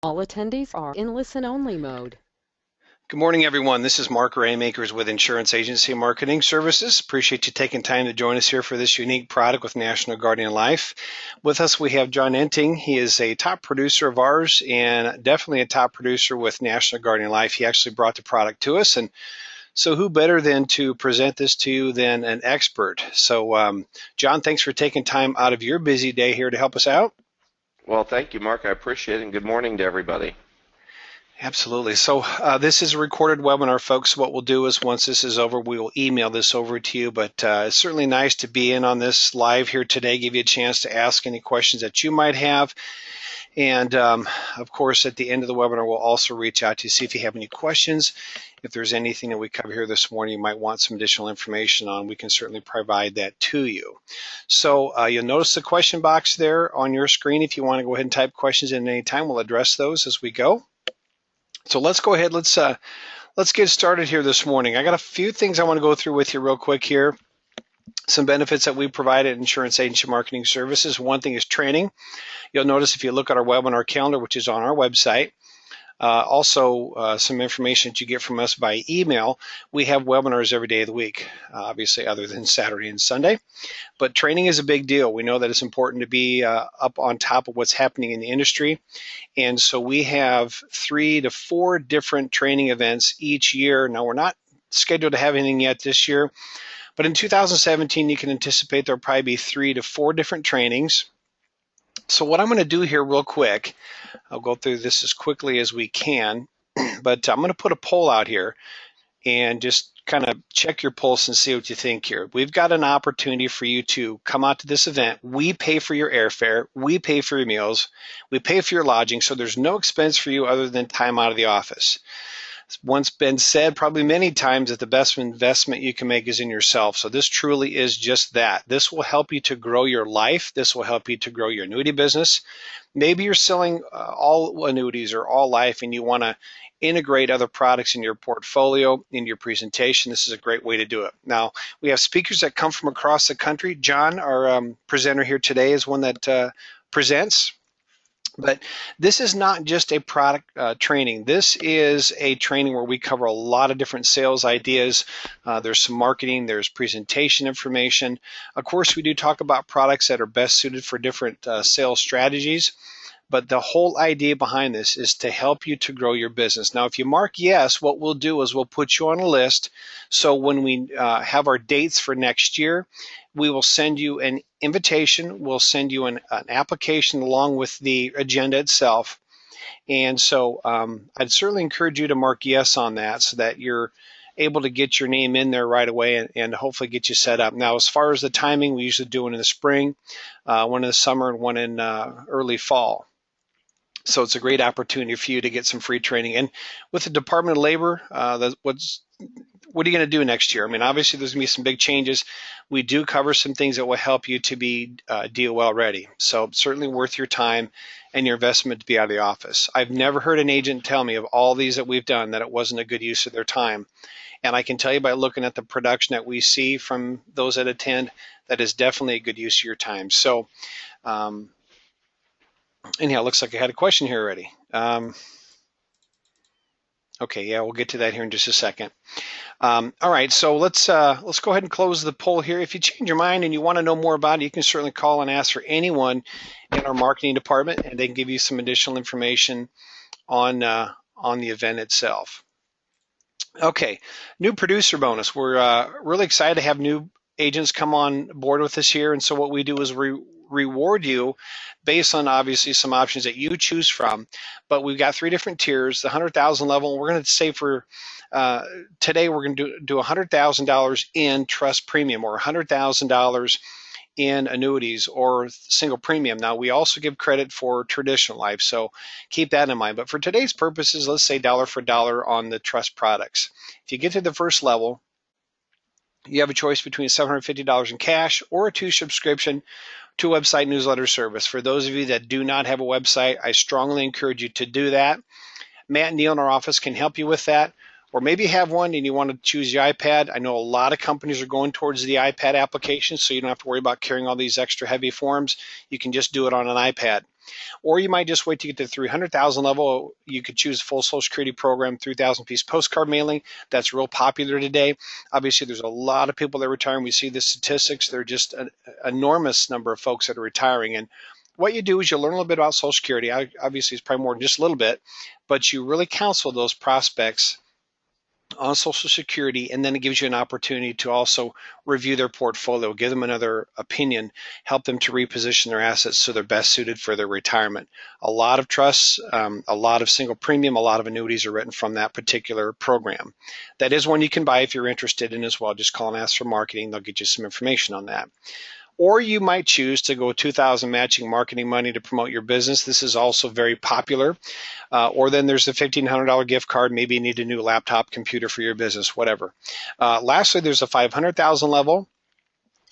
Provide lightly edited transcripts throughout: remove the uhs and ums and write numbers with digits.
All attendees are in listen-only mode. Good morning, everyone. This is Mark Rainmakers with Insurance Agency Marketing Services. Appreciate you taking time to join us here for this unique product with National Guardian Life. With us, we have John Enting. He is a top producer of ours and definitely a top producer with National Guardian Life. He actually brought the product to us. And so who better than to present this to you than an expert? So, John, thanks for taking time out of your busy day here to help us out. Well, thank you, Mark. I appreciate it, and good morning to everybody. Absolutely. So this is a recorded webinar, folks. What we'll do is once this is over, we will email this over to you. But it's certainly nice to be in on this live here today, give you a chance to ask any questions that you might have. And of course, at the end of the webinar, we'll also reach out to you, see if you have any questions. If there's anything that we cover here this morning you might want some additional information on, we can certainly provide that to you. So you'll notice the question box there on your screen. If you want to go ahead and type questions in at any time, we'll address those as we go. So let's go ahead. Let's get started here this morning. I got a few things I want to go through with you real quick here. Some benefits that we provide at Insurance Agency Marketing Services. One thing is training. You'll notice if you look at our webinar calendar, which is on our website, also some information that you get from us by email. We have webinars every day of the week, obviously other than Saturday and Sunday. But training is a big deal. We know that it's important to be up on top of what's happening in the industry. And so we have 3 to 4 different training events each year. Now, we're not scheduled to have anything yet this year, but in 2017, you can anticipate there'll probably be 3 to 4 different trainings. So what I'm going to do here real quick, I'll go through this as quickly as we can, but I'm going to put a poll out here and just kind of check your pulse and see what you think here. We've got an opportunity for you to come out to this event. We pay for your airfare. We pay for your meals. We pay for your lodging, so there's no expense for you other than time out of the office. It's once been said probably many times that the best investment you can make is in yourself. So this truly is just that. This will help you to grow your life. This will help you to grow your annuity business. Maybe you're selling all annuities or all life and you want to integrate other products in your portfolio, in your presentation. This is a great way to do it. Now, we have speakers that come from across the country. John, our presenter here today, is one that presents. But this is not just a product training. This is a training where we cover a lot of different sales ideas. There's some marketing, there's presentation information. Of course, we do talk about products that are best suited for different sales strategies. But the whole idea behind this is to help you to grow your business. Now, if you mark yes, what we'll do is we'll put you on a list. So when we have our dates for next year, we will send you an invitation. We'll send you an application along with the agenda itself. And so I'd certainly encourage you to mark yes on that so that you're able to get your name in there right away and hopefully get you set up. Now, as far as the timing, we usually do one in the spring, one in the summer, and one in early fall. So it's a great opportunity for you to get some free training. And with the Department of Labor, what are you going to do next year? I mean, obviously there's going to be some big changes. We do cover some things that will help you to be DOL ready. So certainly worth your time and your investment to be out of the office. I've never heard an agent tell me of all these that we've done that it wasn't a good use of their time. And I can tell you by looking at the production that we see from those that attend, that is definitely a good use of your time. So, anyhow, it looks like I had a question here already. Okay, yeah, we'll get to that here in just a second. All right, so let's go ahead and close the poll here. If you change your mind and you want to know more about it, you can certainly call and ask for anyone in our marketing department, and they can give you some additional information on the event itself. Okay, new producer bonus. We're really excited to have new agents come on board with us here, and so what we do is reward you based on obviously some options that you choose from. But we've got 3 different tiers. The 100,000 level, we're going to say for today we're going to do $100,000 in trust premium or $100,000 in annuities or single premium. Now, we also give credit for traditional life, so keep that in mind. But for today's purposes, let's say dollar for dollar on the trust products. If you get to the first level, you have a choice between $750 in cash or a 2 subscription to a website newsletter service. For those of you that do not have a website, I strongly encourage you to do that. Matt and Neil in our office can help you with that, or maybe you have one and you want to choose the iPad. I know a lot of companies are going towards the iPad application, so you don't have to worry about carrying all these extra heavy forms. You can just do it on an iPad. Or you might just wait to get to the 300,000 level. You could choose full Social Security program, 3,000 piece postcard mailing. That's real popular today. Obviously, there's a lot of people that are retiring. We see the statistics. There are just an enormous number of folks that are retiring. And what you do is you learn a little bit about Social Security. Obviously, it's probably more than just a little bit, but you really counsel those prospects on Social Security, and then it gives you an opportunity to also review their portfolio, give them another opinion, help them to reposition their assets so they're best suited for their retirement. A lot of trusts, a lot of single premium, a lot of annuities are written from that particular program. That is one you can buy if you're interested in as well. Just call and ask for marketing. They'll get you some information on that. Or you might choose to go 2,000 matching marketing money to promote your business. This is also very popular. Or then there's the $1,500 gift card. Maybe you need a new laptop, computer for your business, whatever. Lastly, there's a 500,000 level.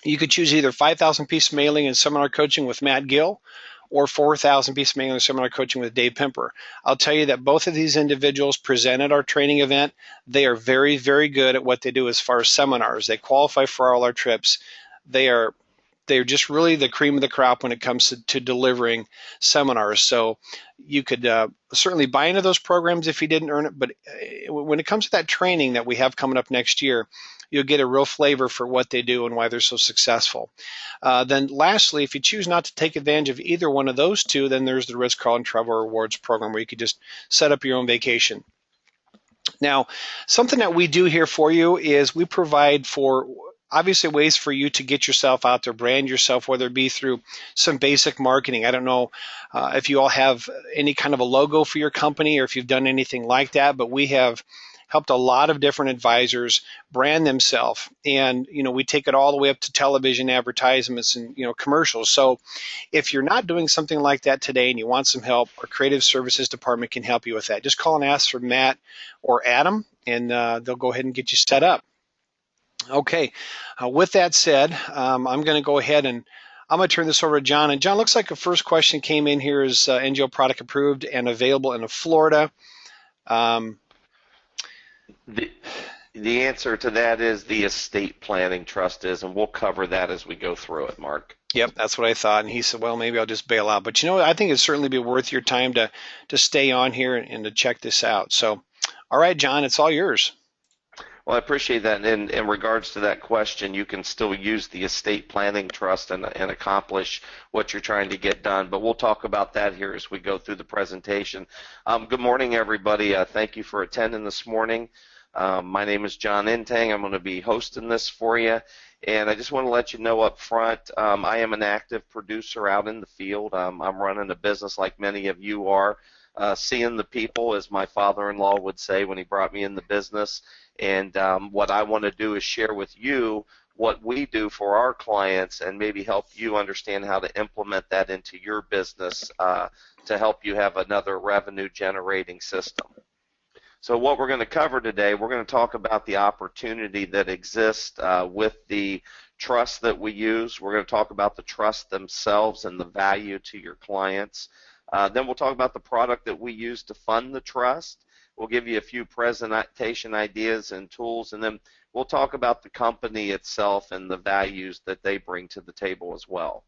You could choose either 5,000 piece mailing and seminar coaching with Matt Gill, or 4,000 piece mailing and seminar coaching with Dave Pimper. I'll tell you that both of these individuals presented our training event. They are very, very good at what they do as far as seminars. They qualify for all our trips. They're just really the cream of the crop when it comes to delivering seminars. So you could certainly buy into those programs if you didn't earn it. But when it comes to that training that we have coming up next year, you'll get a real flavor for what they do and why they're so successful. Then lastly, if you choose not to take advantage of either one of those two, then there's the Ritz-Carlton Travel Rewards program where you could just set up your own vacation. Now, something that we do here for you is we provide for obviously ways for you to get yourself out there, brand yourself, whether it be through some basic marketing. I don't know if you all have any kind of a logo for your company or if you've done anything like that, but we have helped a lot of different advisors brand themselves. And, we take it all the way up to television advertisements and, commercials. So if you're not doing something like that today and you want some help, our creative services department can help you with that. Just call and ask for Matt or Adam, and they'll go ahead and get you set up. Okay, with that said, I'm going to go ahead and I'm going to turn this over to John. And John, looks like the first question came in here is NGO product approved and available in Florida. The answer to that is the estate planning trust is, and we'll cover that as we go through it, Mark. Yep, that's what I thought. And he said, well, maybe I'll just bail out. But I think it'd certainly be worth your time to stay on here and to check this out. So, all right, John, it's all yours. Well, I appreciate that. And in regards to that question, you can still use the estate planning trust and accomplish what you're trying to get done. But we'll talk about that here as we go through the presentation. Good morning, everybody. Thank you for attending this morning. My name is John Intang. I'm going to be hosting this for you. And I just want to let you know up front, I am an active producer out in the field. I'm running a business like many of you are, seeing the people, as my father-in-law would say when he brought me in the business. And what I want to do is share with you what we do for our clients and maybe help you understand how to implement that into your business to help you have another revenue generating system. So what we're going to cover today, we're going to talk about the opportunity that exists with the trust that we use. We're going to talk about the trust themselves and the value to your clients. Then we'll talk about the product that we use to fund the trust. We'll give you a few presentation ideas and tools, and then we'll talk about the company itself and the values that they bring to the table as well.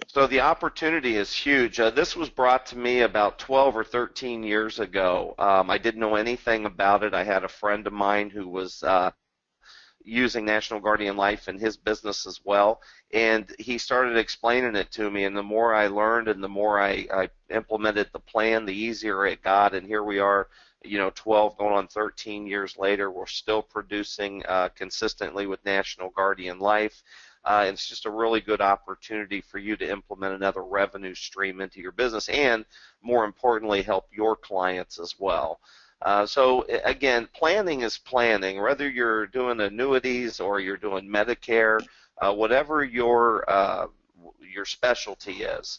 So the opportunity is huge. This was brought to me about 12 or 13 years ago. I didn't know anything about it. I had a friend of mine who was using National Guardian Life in his business as well, and he started explaining it to me, and the more I learned and the more I implemented the plan, the easier it got. And here we are, 12 going on 13 years later, we're still producing consistently with National Guardian Life. It's just a really good opportunity for you to implement another revenue stream into your business and, more importantly, help your clients as well. So again, planning is planning. Whether you're doing annuities or you're doing Medicare, whatever your specialty is,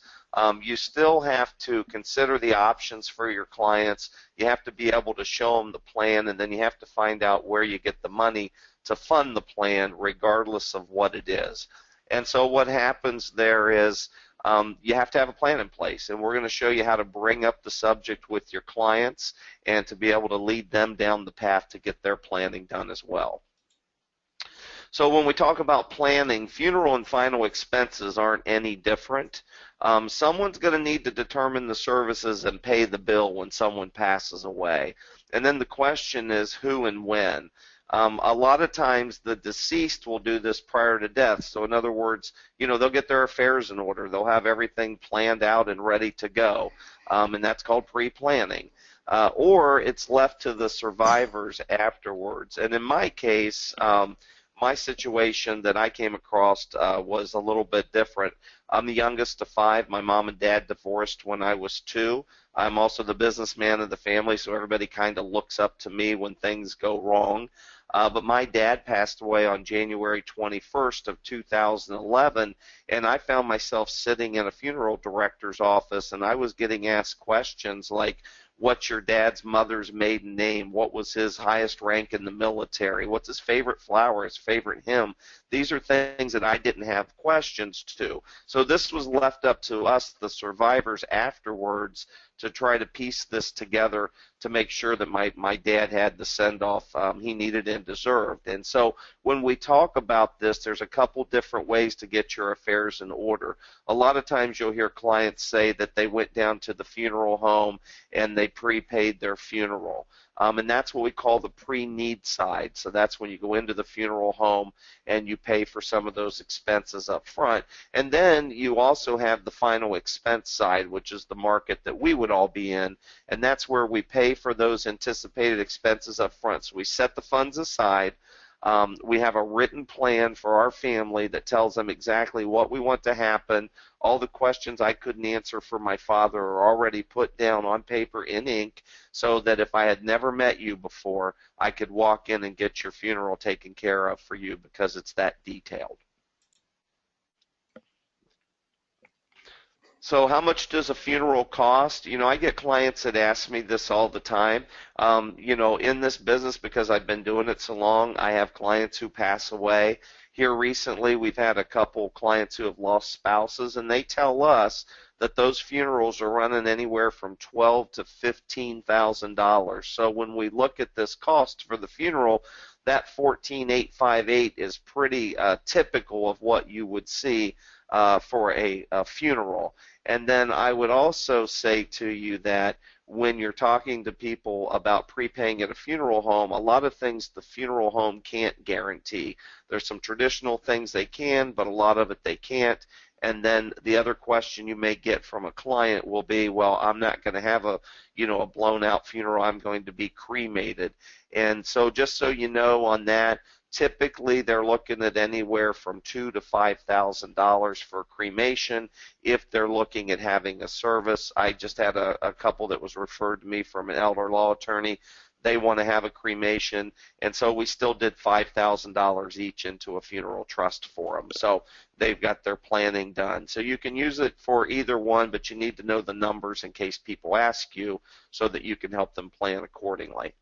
you still have to consider the options for your clients. You have to be able to show them the plan, and then you have to find out where you get the money to fund the plan regardless of what it is. And so what happens there is you have to have a plan in place, and we're going to show you how to bring up the subject with your clients and to be able to lead them down the path to get their planning done as well. So when we talk about planning, funeral and final expenses aren't any different. Someone's going to need to determine the services and pay the bill when someone passes away. And then the question is who and when. A lot of times the deceased will do this prior to death. So in other words, they'll get their affairs in order. They'll have everything planned out and ready to go. And that's called pre-planning. Or it's left to the survivors afterwards. And in my case, my situation that I came across was a little bit different. I'm the youngest of 5. My mom and dad divorced when I was 2. I'm also the businessman of the family, so everybody kind of looks up to me when things go wrong. But my dad passed away on January 21st of 2011, and I found myself sitting in a funeral director's office, and I was getting asked questions like, what's your dad's mother's maiden name? What was his highest rank in the military? What's his favorite flower, his favorite hymn? These are things that I didn't have questions to. So this was left up to us, the survivors, afterwards to try to piece this together to make sure that my dad had the send-off he needed and deserved. And so when we talk about this, there's a couple different ways to get your affairs in order. A lot of times you'll hear clients say that they went down to the funeral home and they prepaid their funeral. And that's what we call the pre-need side. So that's when you go into the funeral home and you pay for some of those expenses up front. And then you also have the final expense side, which is the market that we would all be in. And that's where we pay for those anticipated expenses up front. So we set the funds aside. We have a written plan for our family that tells them exactly what we want to happen. All the questions I couldn't answer for my father are already put down on paper in ink so that if I had never met you before, I could walk in and get your funeral taken care of for you because it's that detailed. So how much does a funeral cost? I get clients that ask me this all the time. In this business, because I've been doing it so long, I have clients who pass away. Here recently, we've had a couple clients who have lost spouses, and they tell us that those funerals are running anywhere from $12,000 to $15,000. So when we look at this cost for the funeral, that $14,858 is pretty typical of what you would see for a funeral. And then I would also say to you that when you're talking to people about prepaying at a funeral home, a lot of things the funeral home can't guarantee. There's some traditional things they can, but a lot of it they can't. And then the other question you may get from a client will be, well, I'm not going to have a blown out funeral. I'm going to be cremated. And so just so you know on that, typically they're looking at anywhere from $2,000 to $5,000 for cremation if they're looking at having a service. I just had a couple that was referred to me from an elder law attorney. They want to have a cremation, and so we still did $5,000 each into a funeral trust for them. So they've got their planning done. So you can use it for either one, but you need to know the numbers in case people ask you so that you can help them plan accordingly.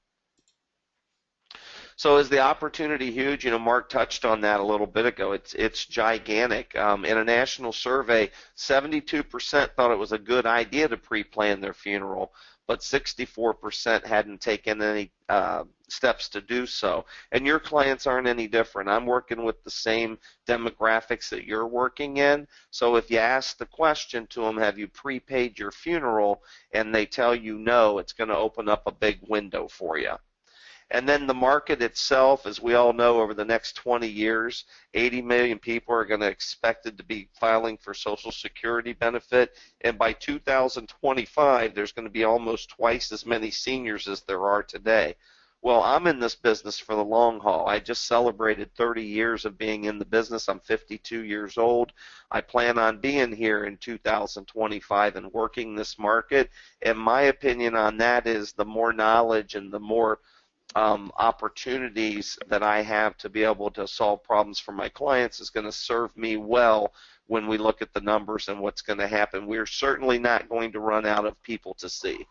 So is the opportunity huge? Mark touched on that a little bit ago. It's gigantic. In a national survey, 72% thought it was a good idea to pre-plan their funeral, but 64% hadn't taken any steps to do so. And your clients aren't any different. I'm working with the same demographics that you're working in. So if you ask the question to them, have you prepaid your funeral, and they tell you no, it's going to open up a big window for you. And then the market itself, as we all know, over the next 20 years, 80 million people are going to expected to be filing for Social Security benefit. And by 2025, there's going to be almost twice as many seniors as there are today. Well, I'm in this business for the long haul. I just celebrated 30 years of being in the business. I'm 52 years old. I plan on being here in 2025 and working this market. And my opinion on that is the more knowledge and the more opportunities that I have to be able to solve problems for my clients is going to serve me well when we look at the numbers and what's going to happen. We're certainly not going to run out of people to see.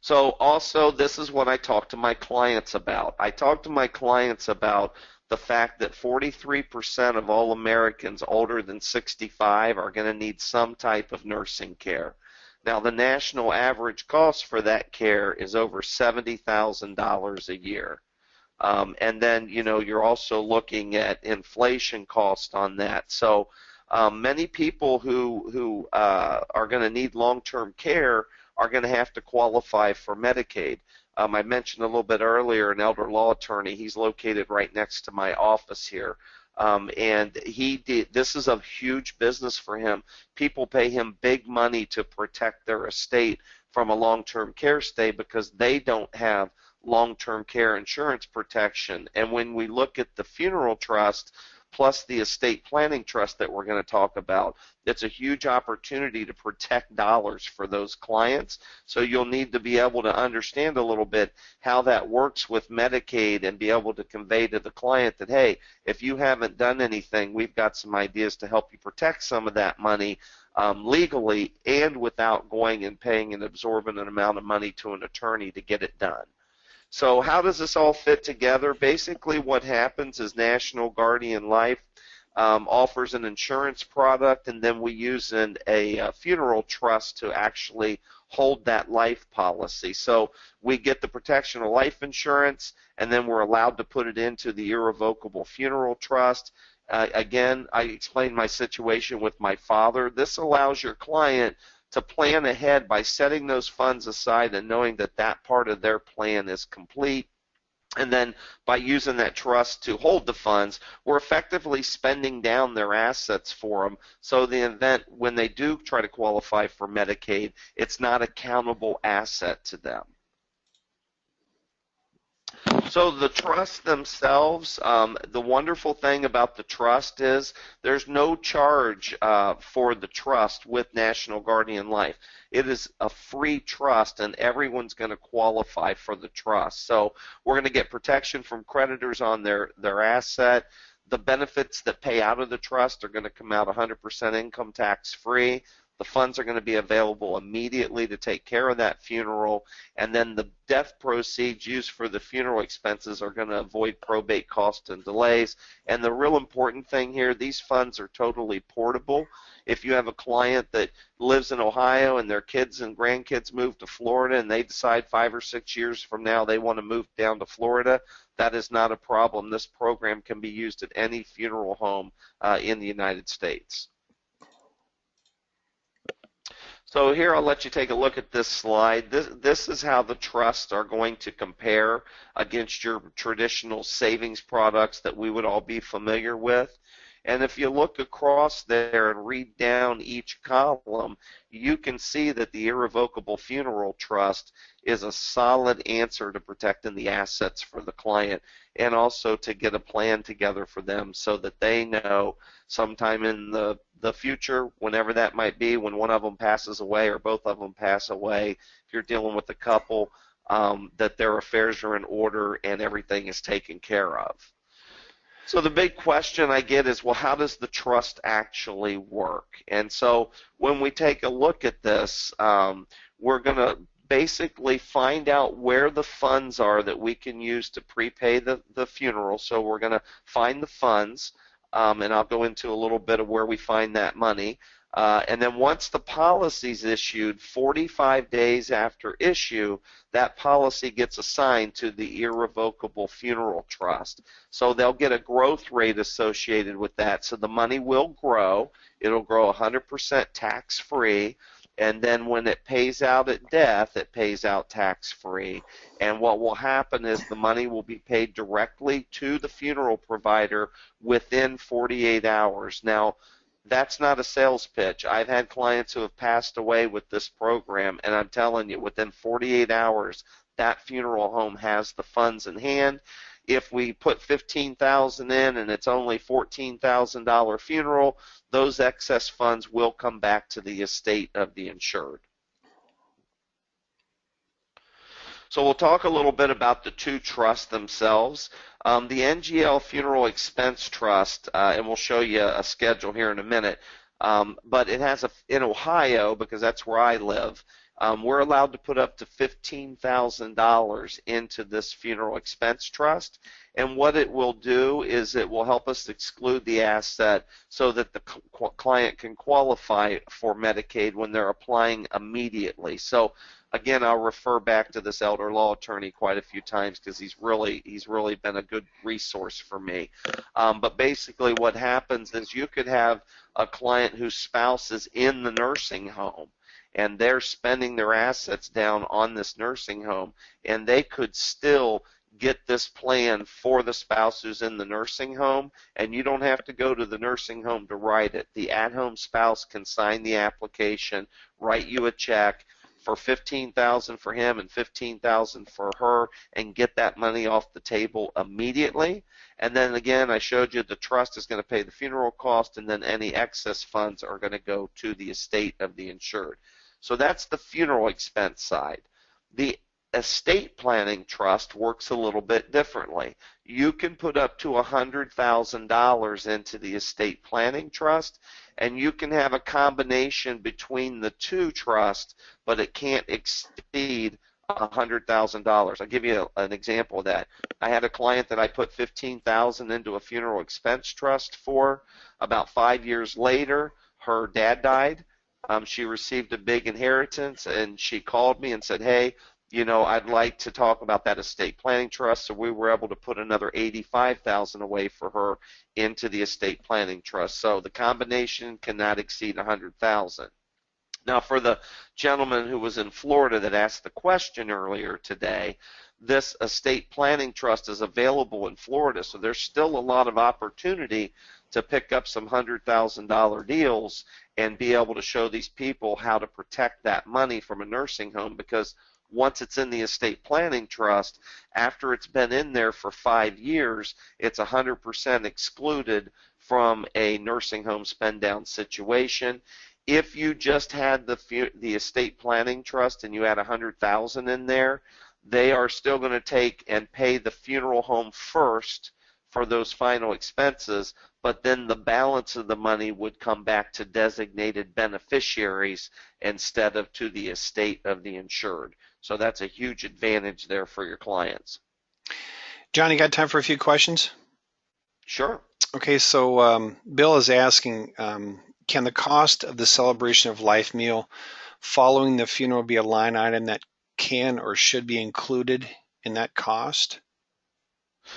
So also, this is what I talk to my clients about. I talk to my clients about the fact that 43% of all Americans older than 65 are going to need some type of nursing care. Now, the national average cost for that care is over $70,000 a year. And then, you're also looking at inflation cost on that. So many people who are going to need long-term care are going to have to qualify for Medicaid. I mentioned a little bit earlier an elder law attorney. He's located right next to my office here. And this is a huge business for him. People pay him big money to protect their estate from a long-term care stay because they don't have long-term care insurance protection. And when we look at the funeral trust plus the estate planning trust that we're going to talk about, it's a huge opportunity to protect dollars for those clients. So you'll need to be able to understand a little bit how that works with Medicaid and be able to convey to the client that, hey, if you haven't done anything, we've got some ideas to help you protect some of that money legally and without going and paying an exorbitant amount of money to an attorney to get it done. So how does this all fit together? Basically what happens is National Guardian Life offers an insurance product, and then we use a funeral trust to actually hold that life policy. So we get the protection of life insurance, and then we're allowed to put it into the irrevocable funeral trust. Again, I explained my situation with my father. This allows your client to plan ahead by setting those funds aside and knowing that that part of their plan is complete. And then by using that trust to hold the funds, we're effectively spending down their assets for them. So the event when they do try to qualify for Medicaid, it's not a countable asset to them. So the trusts themselves, the wonderful thing about the trust is there's no charge for the trust with National Guardian Life. It is a free trust, and everyone's going to qualify for the trust. So we're going to get protection from creditors on their asset. The benefits that pay out of the trust are going to come out 100% income tax free. The funds are going to be available immediately to take care of that funeral, and then the death proceeds used for the funeral expenses are going to avoid probate costs and delays. And the real important thing here, these funds are totally portable. If you have a client that lives in Ohio and their kids and grandkids move to Florida and they decide 5 or 6 years from now they want to move down to Florida, that is not a problem. This program can be used at any funeral home in the United States. So here I'll let you take a look at this slide. This is how the trusts are going to compare against your traditional savings products that we would all be familiar with. And if you look across there and read down each column, you can see that the irrevocable funeral trust is a solid answer to protecting the assets for the client and also to get a plan together for them so that they know sometime in the future, whenever that might be, when one of them passes away or both of them pass away, if you're dealing with a couple, that their affairs are in order and everything is taken care of. So the big question I get is, well, how does the trust actually work? And so when we take a look at this, we're going to basically find out where the funds are that we can use to prepay the funeral. So we're going to find the funds, and I'll go into a little bit of where we find that money. And then once the policy is issued, 45 days after issue, that policy gets assigned to the irrevocable funeral trust. So they'll get a growth rate associated with that. So the money will grow. It'll grow 100% tax-free. And then when it pays out at death, it pays out tax-free. And what will happen is the money will be paid directly to the funeral provider within 48 hours. Now, that's not a sales pitch. I've had clients who have passed away with this program, and I'm telling you, within 48 hours, that funeral home has the funds in hand. If we put $15,000 in and it's only $14,000 funeral, those excess funds will come back to the estate of the insured. So we'll talk a little bit about the two trusts themselves. The NGL Funeral Expense Trust, and we'll show you a schedule here in a minute, but it has in Ohio, because that's where I live, we're allowed to put up to $15,000 into this funeral expense trust. And what it will do is it will help us exclude the asset so that the client can qualify for Medicaid when they're applying immediately. So again, I'll refer back to this elder law attorney quite a few times because he's really been a good resource for me. But basically what happens is you could have a client whose spouse is in the nursing home and they're spending their assets down on this nursing home, and they could still get this plan for the spouse who's in the nursing home, and you don't have to go to the nursing home to write it. The at-home spouse can sign the application, write you a check for $15,000 for him and $15,000 for her, and get that money off the table immediately. And then again, I showed you the trust is going to pay the funeral cost, and then any excess funds are going to go to the estate of the insured. So that's the funeral expense side. The estate planning trust works a little bit differently. You can put up to $100,000 into the estate planning trust, and you can have a combination between the two trusts, but it can't exceed $100,000. I'll give you an example of that. I had a client that I put $15,000 into a funeral expense trust for. About 5 years later, her dad died. She received a big inheritance, and she called me and said, hey, you know, I'd like to talk about that estate planning trust. So we were able to put another $85,000 away for her into the estate planning trust. So the combination cannot exceed $100,000. Now, for the gentleman who was in Florida that asked the question earlier today, this estate planning trust is available in Florida, so there's still a lot of opportunity to pick up some $100,000 deals and be able to show these people how to protect that money from a nursing home, because once it's in the estate planning trust, after it's been in there for 5 years, it's 100% excluded from a nursing home spend down situation. If you just had the estate planning trust and you had $100,000 in there, they are still going to take and pay the funeral home first for those final expenses, but then the balance of the money would come back to designated beneficiaries instead of to the estate of the insured. So that's a huge advantage there for your clients. John, you got time for a few questions? Sure. Okay, so Bill is asking, can the cost of the celebration of life meal following the funeral be a line item that can or should be included in that cost?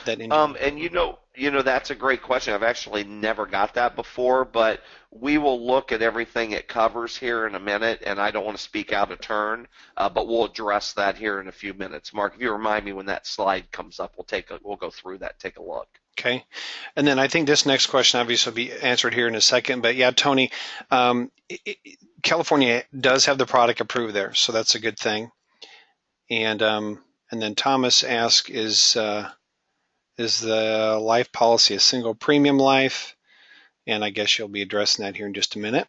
And you know that's a great question. I've actually never got that before, but we will look at everything it covers here in a minute, and I don't want to speak out of turn, but we'll address that here in a few minutes. Mark, if you remind me when that slide comes up, we'll go through that, take a look. Okay, and then I think this next question obviously will be answered here in a second, but yeah, Tony, California does have the product approved there, so that's a good thing. And then Thomas asks, is the life policy a single premium life? And I guess you'll be addressing that here in just a minute.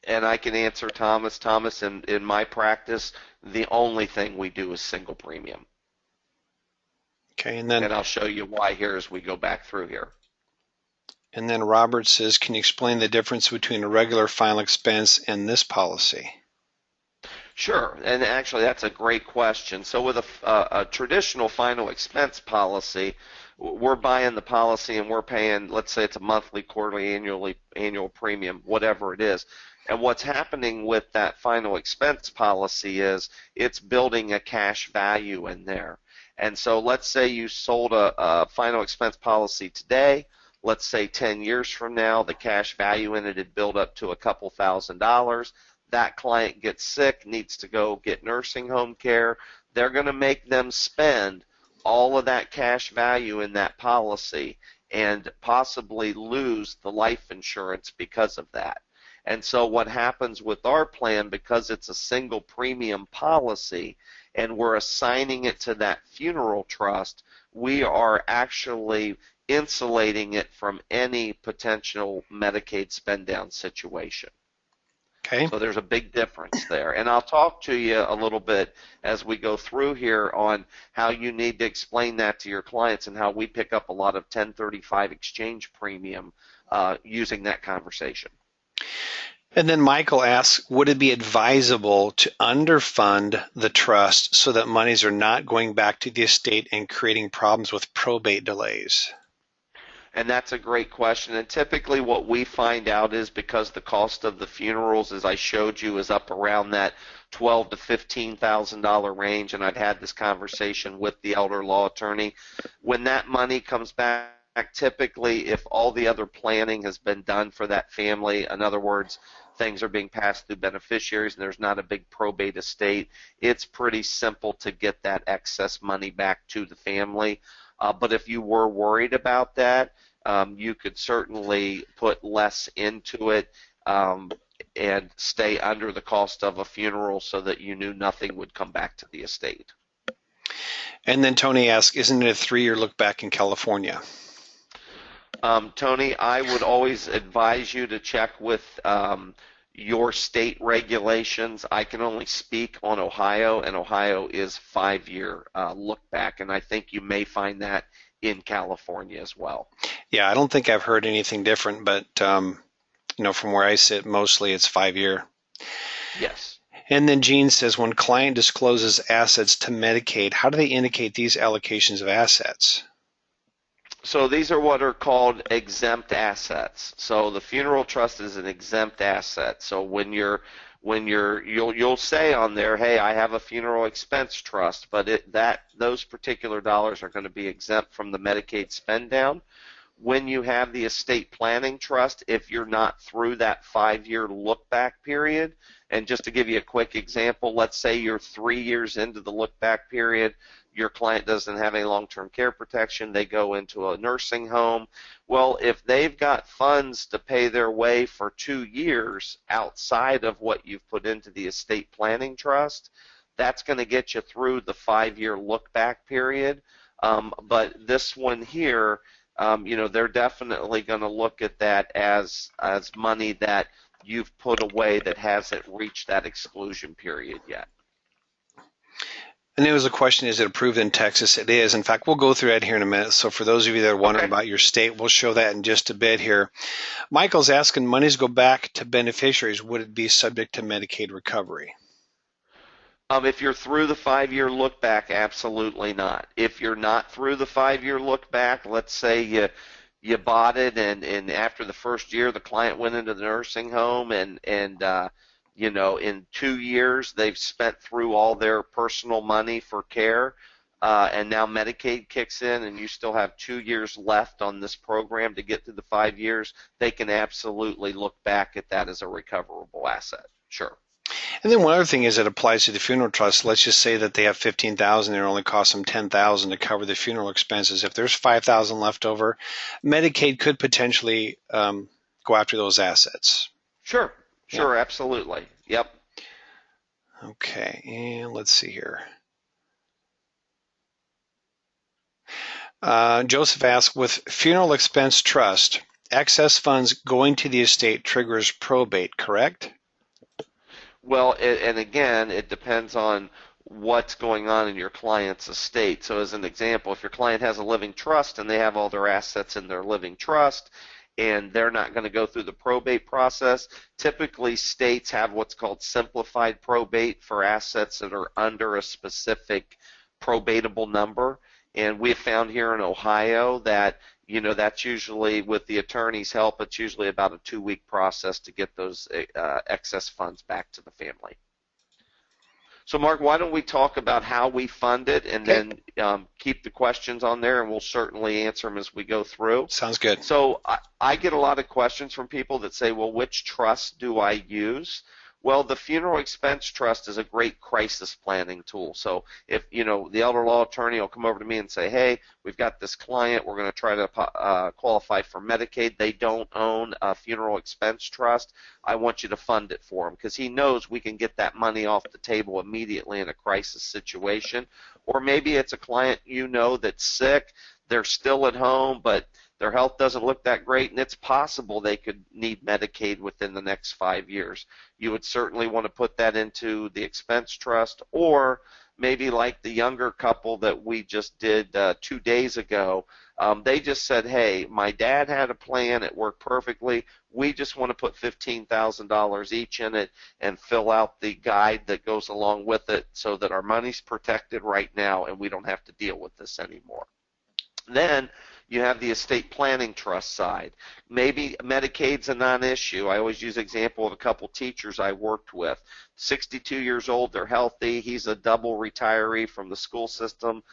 And I can answer Thomas. Thomas, in my practice, the only thing we do is single premium. Okay, and I'll show you why here as we go back through here. And then Robert says, can you explain the difference between a regular final expense and this policy? Sure, and actually that's a great question. So with a traditional final expense policy, we're buying the policy and we're paying, let's say it's a monthly, quarterly, annual premium, whatever it is. And what's happening with that final expense policy is it's building a cash value in there. And so let's say you sold a final expense policy today. Let's say 10 years from now, the cash value in it had built up to a couple $1,000s. That client gets sick, needs to go get nursing home care. They're going to make them spend all of that cash value in that policy and possibly lose the life insurance because of that. And so what happens with our plan, because it's a single premium policy and we're assigning it to that funeral trust, we are actually insulating it from any potential Medicaid spend down situation. Okay. So there's a big difference there. And I'll talk to you a little bit as we go through here on how you need to explain that to your clients and how we pick up a lot of 1035 exchange premium using that conversation. And then Michael asks, would it be advisable to underfund the trust so that monies are not going back to the estate and creating problems with probate delays? And that's a great question. And typically what we find out is because the cost of the funerals, as I showed you, is up around that $12,000 to $15,000 range, and I've had this conversation with the elder law attorney. When that money comes back, typically if all the other planning has been done for that family, in other words, things are being passed through beneficiaries and there's not a big probate estate, it's pretty simple to get that excess money back to the family. But if you were worried about that, you could certainly put less into it and stay under the cost of a funeral so that you knew nothing would come back to the estate. And then Tony asks, isn't it a 3-year look back in California? Tony, I would always advise you to check with your state regulations. I can only speak on Ohio, and Ohio is 5-year look back, and I think you may find that in California as well. Yeah, I don't think I've heard anything different, but from where I sit, mostly it's 5-year. Yes. And then Gene says, when client discloses assets to Medicaid, how do they indicate these allocations of assets? So these are what are called exempt assets. So the funeral trust is an exempt asset. So you'll say on there, hey, I have a funeral expense trust, but those particular dollars are going to be exempt from the Medicaid spend down. When you have the estate planning trust, if you're not through that 5-year look back period, and just to give you a quick example, let's say you're 3 years into the look back period, your client doesn't have any long-term care protection, they go into a nursing home. Well, if they've got funds to pay their way for 2 years outside of what you've put into the estate planning trust, that's going to get you through the 5-year look back period. But this one here, they're definitely going to look at that as money that you've put away that hasn't reached that exclusion period yet. And there was a question, is it approved in Texas? It is. In fact, we'll go through that here in a minute. So for those of you that are wondering about your state, we'll show that in just a bit here. Michael's asking, monies go back to beneficiaries. Would it be subject to Medicaid recovery? If you're through the 5-year look back, absolutely not. If you're not through the 5-year look back, let's say you bought it and after the first year the client went into the nursing home and in 2 years they've spent through all their personal money for care and now Medicaid kicks in and you still have 2 years left on this program to get to the 5 years, they can absolutely look back at that as a recoverable asset. Sure. And then one other thing is it applies to the funeral trust. Let's just say that they have $15,000 and it only costs them $10,000 to cover the funeral expenses. If there's $5,000 left over, Medicaid could potentially go after those assets. Sure, Yeah. Absolutely. Yep. Okay, and let's see here. Joseph asks, with funeral expense trust, excess funds going to the estate triggers probate, correct? Well, and again, it depends on what's going on in your client's estate. So as an example, if your client has a living trust and they have all their assets in their living trust and they're not going to go through the probate process, typically states have what's called simplified probate for assets that are under a specific probatable number. And we have found here in Ohio that that's usually, with the attorney's help, it's usually about a 2-week process to get those excess funds back to the family. So, Mark, why don't we talk about how we fund it and then keep the questions on there, and we'll certainly answer them as we go through. Sounds good. So I get a lot of questions from people that say, well, which trust do I use? Well, the funeral expense trust is a great crisis planning tool. So if, the elder law attorney will come over to me and say, hey, we've got this client, we're going to try to qualify for Medicaid. They don't own a funeral expense trust. I want you to fund it for them, because he knows we can get that money off the table immediately in a crisis situation. Or maybe it's a client that's sick, they're still at home, but their health doesn't look that great, and it's possible they could need Medicaid within the next 5 years. You would certainly want to put that into the expense trust, or maybe like the younger couple that we just did 2 days ago, They just said, hey, my dad had a plan, it worked perfectly, we just want to put $15,000 each in it and fill out the guide that goes along with it so that our money's protected right now and we don't have to deal with this anymore. Then you have the estate planning trust side. Maybe Medicaid's a non-issue. I always use the example of a couple teachers I worked with. 62 years old, they're healthy. He's a double retiree from the school system.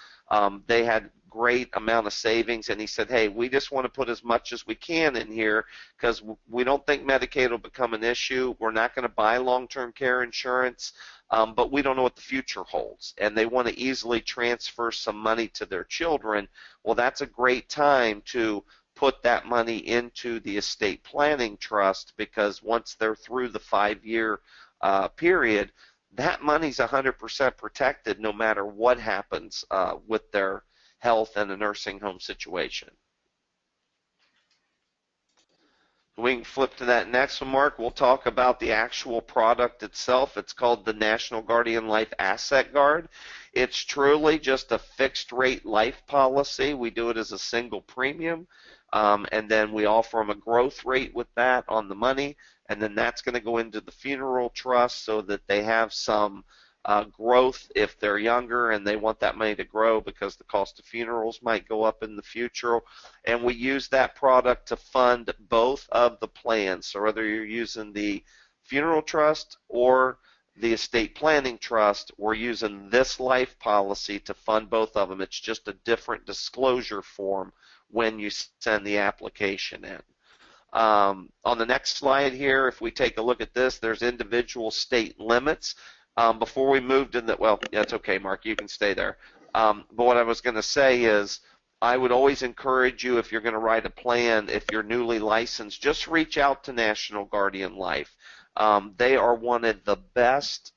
They had great amount of savings, and he said, hey, we just want to put as much as we can in here because we don't think Medicaid will become an issue. We're not going to buy long-term care insurance, but we don't know what the future holds, and they want to easily transfer some money to their children. Well, that's a great time to put that money into the estate planning trust, because once they're through the 5-year period, that money's 100% protected no matter what happens with their health and a nursing home situation. We can flip to that next one, Mark. We'll talk about the actual product itself. It's called the National Guardian Life Asset Guard. It's truly just a fixed rate life policy. We do it as a single premium, and then we offer them a growth rate with that on the money, and then that's going to go into the funeral trust so that they have some growth if they're younger and they want that money to grow because the cost of funerals might go up in the future. And we use that product to fund both of the plans. So whether you're using the funeral trust or the estate planning trust, we're using this life policy to fund both of them. It's just a different disclosure form when you send the application in. On the next slide here, if we take a look at this, there's individual state limits. Before we moved in, well, yeah, it's okay, Mark, you can stay there. But what I was going to say is I would always encourage you, if you're going to write a plan, if you're newly licensed, just reach out to National Guardian Life. They are one of the best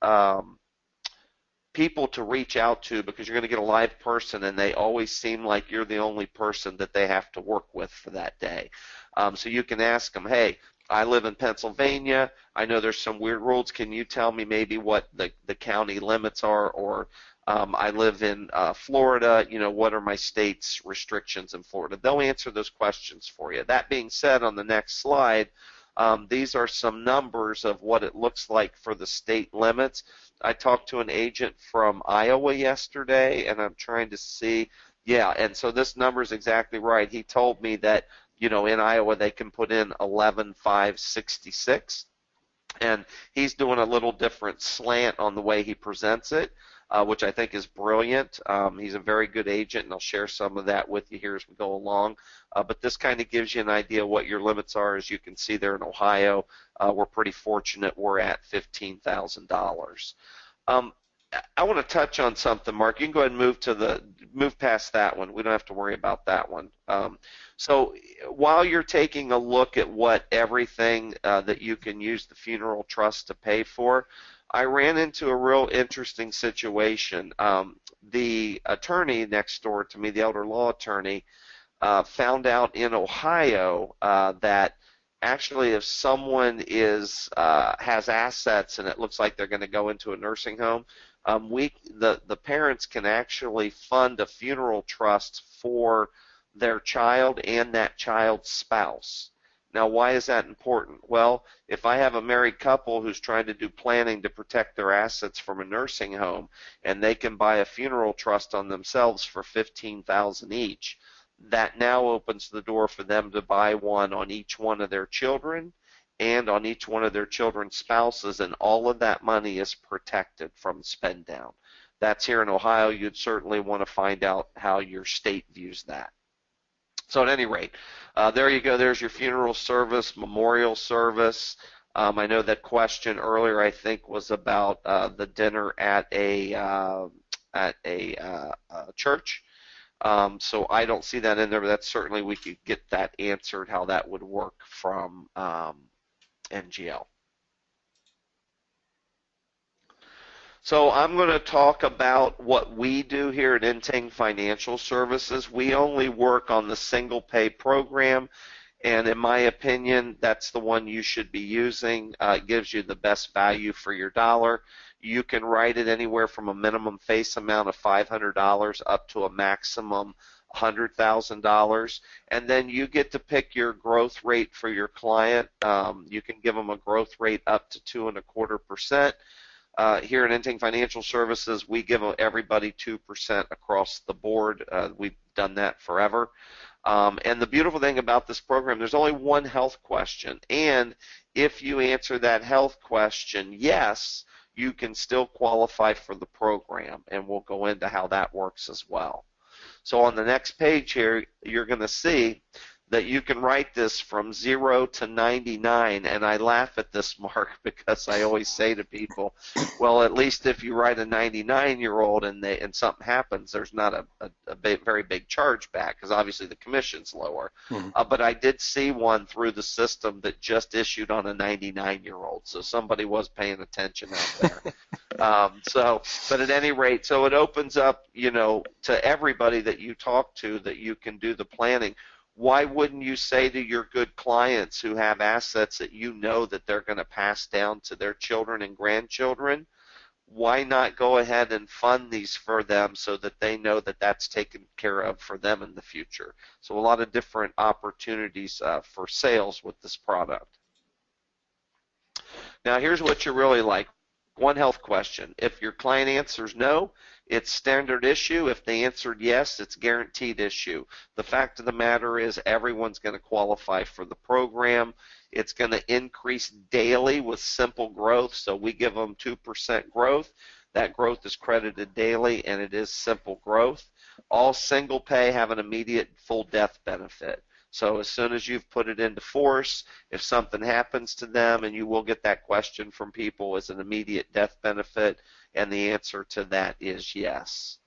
people to reach out to because you're going to get a live person, and they always seem like you're the only person that they have to work with for that day. So you can ask them, hey, I live in Pennsylvania. I know there's some weird rules. Can you tell me maybe what the county limits are? Or I live in Florida. You know, what are my state's restrictions in Florida? They'll answer those questions for you. That being said, on the next slide, these are some numbers of what it looks like for the state limits. I talked to an agent from Iowa yesterday, and I'm trying to see. Yeah, and so this number is exactly right. He told me that, you know, in Iowa they can put in 11,566, and he's doing a little different slant on the way he presents it, which I think is brilliant. He's a very good agent, and I'll share some of that with you here as we go along. But this kind of gives you an idea what your limits are. As you can see there in Ohio, we're pretty fortunate. We're at $15,000. I want to touch on something, Mark. You can go ahead and move past that one. We don't have to worry about that one. So while you're taking a look at what everything that you can use the funeral trust to pay for, I ran into a real interesting situation. The attorney next door to me, the elder law attorney, found out in Ohio that actually if someone has assets and it looks like they're going to go into a nursing home, the parents can actually fund a funeral trust for their child and that child's spouse. Now, why is that important? Well, if I have a married couple who's trying to do planning to protect their assets from a nursing home, and they can buy a funeral trust on themselves for $15,000 each, that now opens the door for them to buy one on each one of their children and on each one of their children's spouses, and all of that money is protected from spend down. That's here in Ohio. You'd certainly want to find out how your state views that. So at any rate, there you go. There's your funeral service, memorial service. I know that question earlier, I think, was about the dinner at a church. So I don't see that in there, but that's certainly we could get that answered, how that would work from NGL. So I'm going to talk about what we do here at Intang Financial Services. We only work on the single pay program, and in my opinion, that's the one you should be using. It gives you the best value for your dollar. You can write it anywhere from a minimum face amount of $500 up to a maximum $100,000, and then you get to pick your growth rate for your client. You can give them a growth rate up to 2.25%. Here at Enting Financial Services, we give everybody 2% across the board. We've done that forever. And the beautiful thing about this program, there's only one health question, and if you answer that health question yes, you can still qualify for the program, and we'll go into how that works as well. So on the next page here, you're going to see that you can write this from 0 to 99, and I laugh at this, Mark, because I always say to people, well, at least if you write a 99-year-old and something happens, there's not a very big charge back, because obviously the commission's lower. But I did see one through the system that just issued on a 99-year-old, so somebody was paying attention out there. But at any rate, so it opens up, to everybody that you talk to that you can do the planning. Why wouldn't you say to your good clients who have assets that you know that they're going to pass down to their children and grandchildren, why not go ahead and fund these for them so that they know that that's taken care of for them in the future? So a lot of different opportunities for sales with this product. Now here's what you really like. One health question. If your client answers no, it's standard issue. If they answered yes, it's guaranteed issue. The fact of the matter is everyone's going to qualify for the program. It's going to increase daily with simple growth, so we give them 2% growth. That growth is credited daily, and it is simple growth. All single pay have an immediate full death benefit. So as soon as you've put it into force, if something happens to them, and you will get that question from people, is an immediate death benefit, and the answer to that is yes.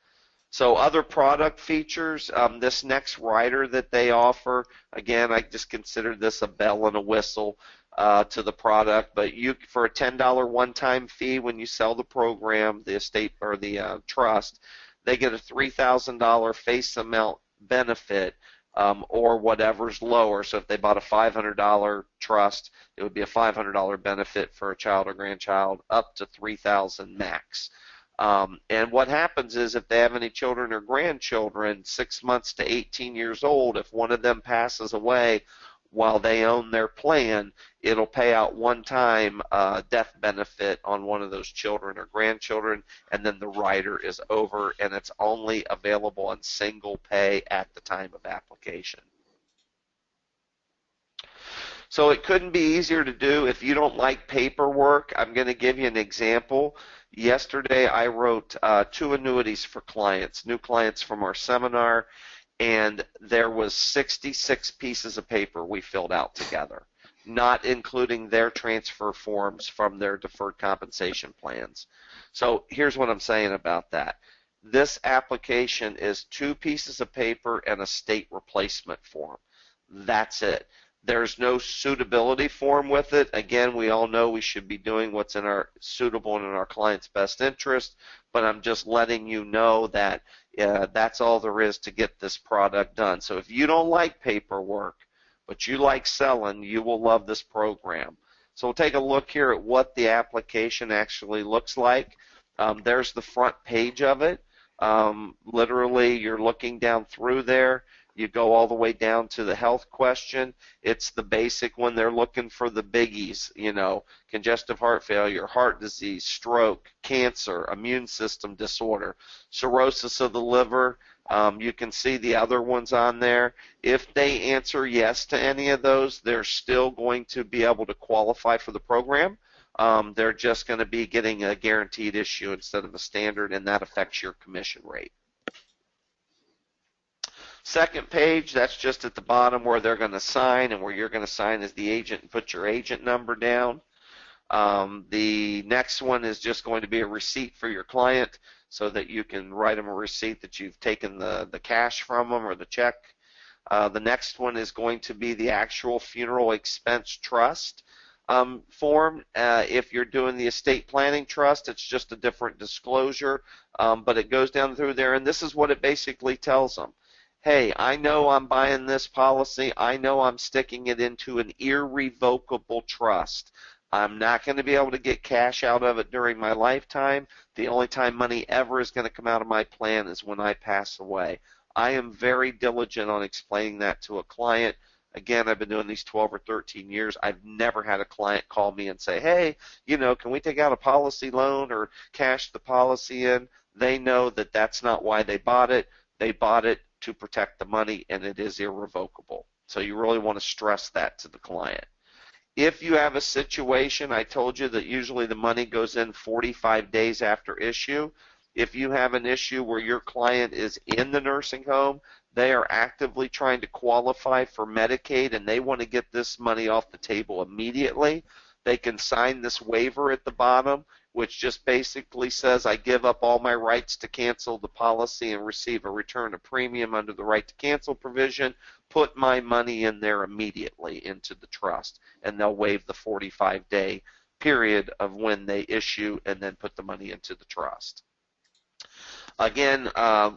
So other product features, this next rider that they offer, again, I just consider this a bell and a whistle to the product, but for a $10 one-time fee when you sell the program, the estate or the trust, they get a $3,000 face amount benefit, or whatever's lower. So if they bought a $500 trust, it would be a $500 benefit for a child or grandchild, up to $3,000 max. And what happens is if they have any children or grandchildren, 6 months to 18 years old, if one of them passes away while they own their plan, it'll pay out one-time death benefit on one of those children or grandchildren, and then the rider is over, and it's only available on single pay at the time of application. So it couldn't be easier to do. If you don't like paperwork, I'm going to give you an example. Yesterday I wrote 2 annuities for clients, new clients from our seminar, and there was 66 pieces of paper we filled out together, not including their transfer forms from their deferred compensation plans. So here's what I'm saying about that. This application is 2 pieces of paper and a state replacement form. That's it. There's no suitability form with it. Again, we all know we should be doing what's suitable and in our client's best interest, but I'm just letting you know that that's all there is to get this product done. So if you don't like paperwork, but you like selling, you will love this program. So we'll take a look here at what the application actually looks like. There's the front page of it. Literally, you're looking down through there. You go all the way down to the health question. It's the basic one. They're looking for the biggies, congestive heart failure, heart disease, stroke, cancer, immune system disorder, cirrhosis of the liver. You can see the other ones on there. If they answer yes to any of those, they're still going to be able to qualify for the program. They're just going to be getting a guaranteed issue instead of a standard, and that affects your commission rate. Second page, that's just at the bottom where they're going to sign, and where you're going to sign as the agent and put your agent number down. The next one is just going to be a receipt for your client so that you can write them a receipt that you've taken the cash from them or the check. The next one is going to be the actual funeral expense trust form. If you're doing the estate planning trust, it's just a different disclosure, but it goes down through there, and this is what it basically tells them. Hey, I know I'm buying this policy. I know I'm sticking it into an irrevocable trust. I'm not going to be able to get cash out of it during my lifetime. The only time money ever is going to come out of my plan is when I pass away. I am very diligent on explaining that to a client. Again, I've been doing these 12 or 13 years. I've never had a client call me and say, hey, can we take out a policy loan or cash the policy in? They know that that's not why they bought it. They bought it to protect the money, and it is irrevocable. So you really want to stress that to the client. If you have a situation, I told you that usually the money goes in 45 days after issue. If you have an issue where your client is in the nursing home, they are actively trying to qualify for Medicaid and they want to get this money off the table immediately, they can sign this waiver at the bottom, which just basically says, I give up all my rights to cancel the policy and receive a return of premium under the right to cancel provision. Put my money in there immediately into the trust, and they'll waive the 45-day period of when they issue and then put the money into the trust. Again,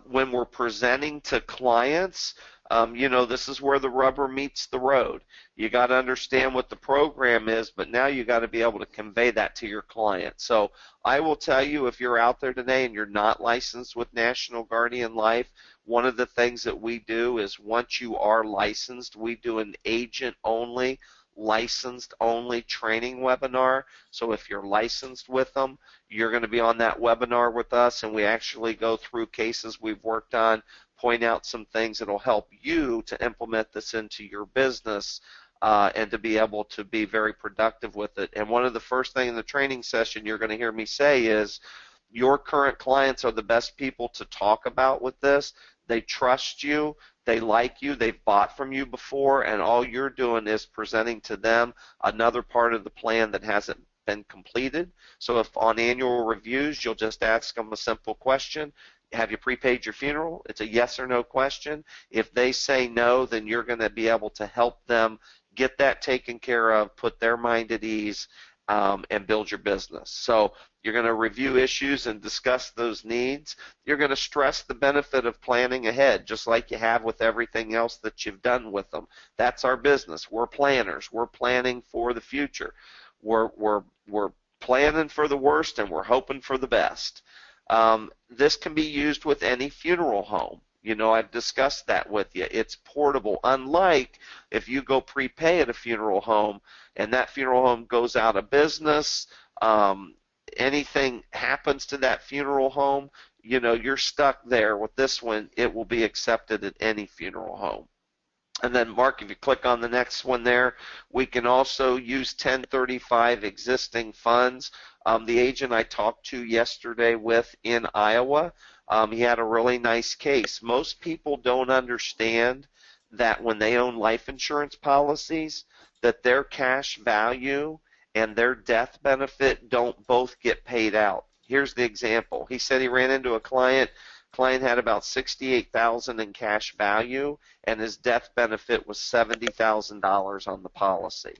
when we're presenting to clients, this is where the rubber meets the road. You got to understand what the program is, but now you got to be able to convey that to your client. So I will tell you, if you're out there today and you're not licensed with National Guardian Life, one of the things that we do is once you are licensed, we do an agent-only, licensed-only training webinar. So if you're licensed with them, you're going to be on that webinar with us, and we actually go through cases we've worked on, point out some things that will help you to implement this into your business and to be able to be very productive with it. And one of the first things in the training session you're going to hear me say is, your current clients are the best people to talk about with this. They trust you, they like you, they've bought from you before, and all you're doing is presenting to them another part of the plan that hasn't been completed. So if on annual reviews you'll just ask them a simple question, have you prepaid your funeral? It's a yes or no question. If they say no, then you're going to be able to help them get that taken care of, put their mind at ease, and build your business. So you're going to review issues and discuss those needs. You're going to stress the benefit of planning ahead, just like you have with everything else that you've done with them. That's our business. We're planners. We're planning for the future. We're planning for the worst and we're hoping for the best. This can be used with any funeral home. I've discussed that with you. It's portable. Unlike if you go prepay at a funeral home and that funeral home goes out of business, anything happens to that funeral home, you're stuck there. With this one, it will be accepted at any funeral home. And then, Mark, if you click on the next one there, we can also use 1035 existing funds. The agent I talked to yesterday with in Iowa, he had a really nice case. Most people don't understand that when they own life insurance policies, that their cash value and their death benefit don't both get paid out. Here's the example. He said he ran into a client. Client had about $68,000 in cash value, and his death benefit was $70,000 on the policy.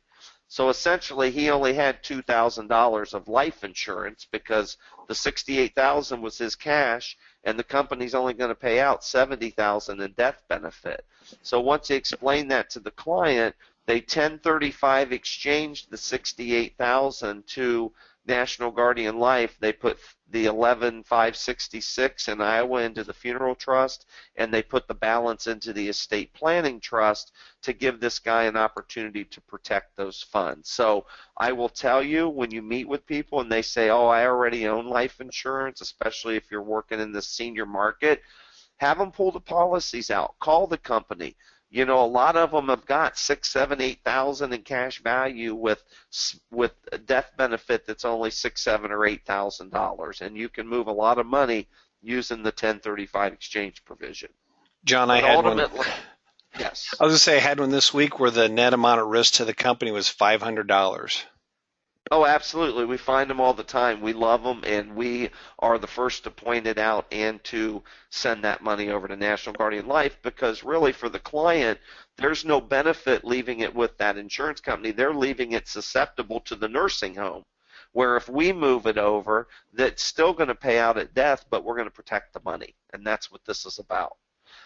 So essentially, he only had $2,000 of life insurance because the $68,000 was his cash, and the company's only going to pay out $70,000 in death benefit. So once he explained that to the client, they 1035 exchanged the $68,000 to National Guardian Life. They put the $11,566 in Iowa into the funeral trust, and they put the balance into the estate planning trust to give this guy an opportunity to protect those funds. So I will tell you, when you meet with people and they say, oh, I already own life insurance, especially if you're working in the senior market, have them pull the policies out. Call the company. A lot of them have got $6,000, $7,000, $8,000 in cash value with a death benefit that's only $6,000, $7,000, or $8,000, and you can move a lot of money using the 1035 exchange provision. John, But I had one. Yes. I was going to say I had one this week where the net amount at risk to the company was $500. Oh, absolutely. We find them all the time. We love them, and we are the first to point it out and to send that money over to National Guardian Life, because really for the client, there's no benefit leaving it with that insurance company. They're leaving it susceptible to the nursing home, where if we move it over, that's still going to pay out at death, but we're going to protect the money, and that's what this is about.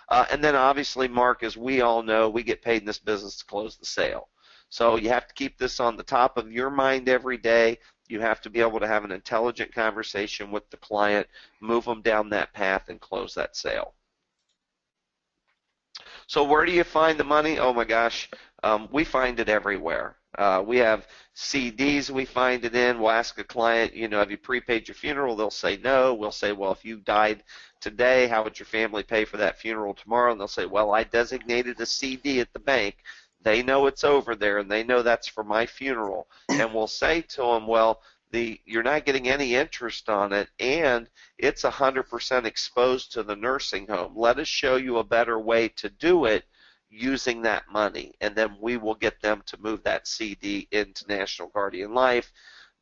And then obviously, Mark, as we all know, we get paid in this business to close the sale. So you have to keep this on the top of your mind every day. You have to be able to have an intelligent conversation with the client, move them down that path, and close that sale. So where do you find the money? Oh my gosh, we find it everywhere. We have CDs we find it in. We'll ask a client, have you prepaid your funeral? They'll say no. We'll say, well, if you died today, how would your family pay for that funeral tomorrow? And they'll say, well, I designated a CD at the bank. They know it's over there, and they know that's for my funeral. And we'll say to them, well, you're not getting any interest on it, and it's 100% exposed to the nursing home. Let us show you a better way to do it using that money, and then we will get them to move that CD into National Guardian Life.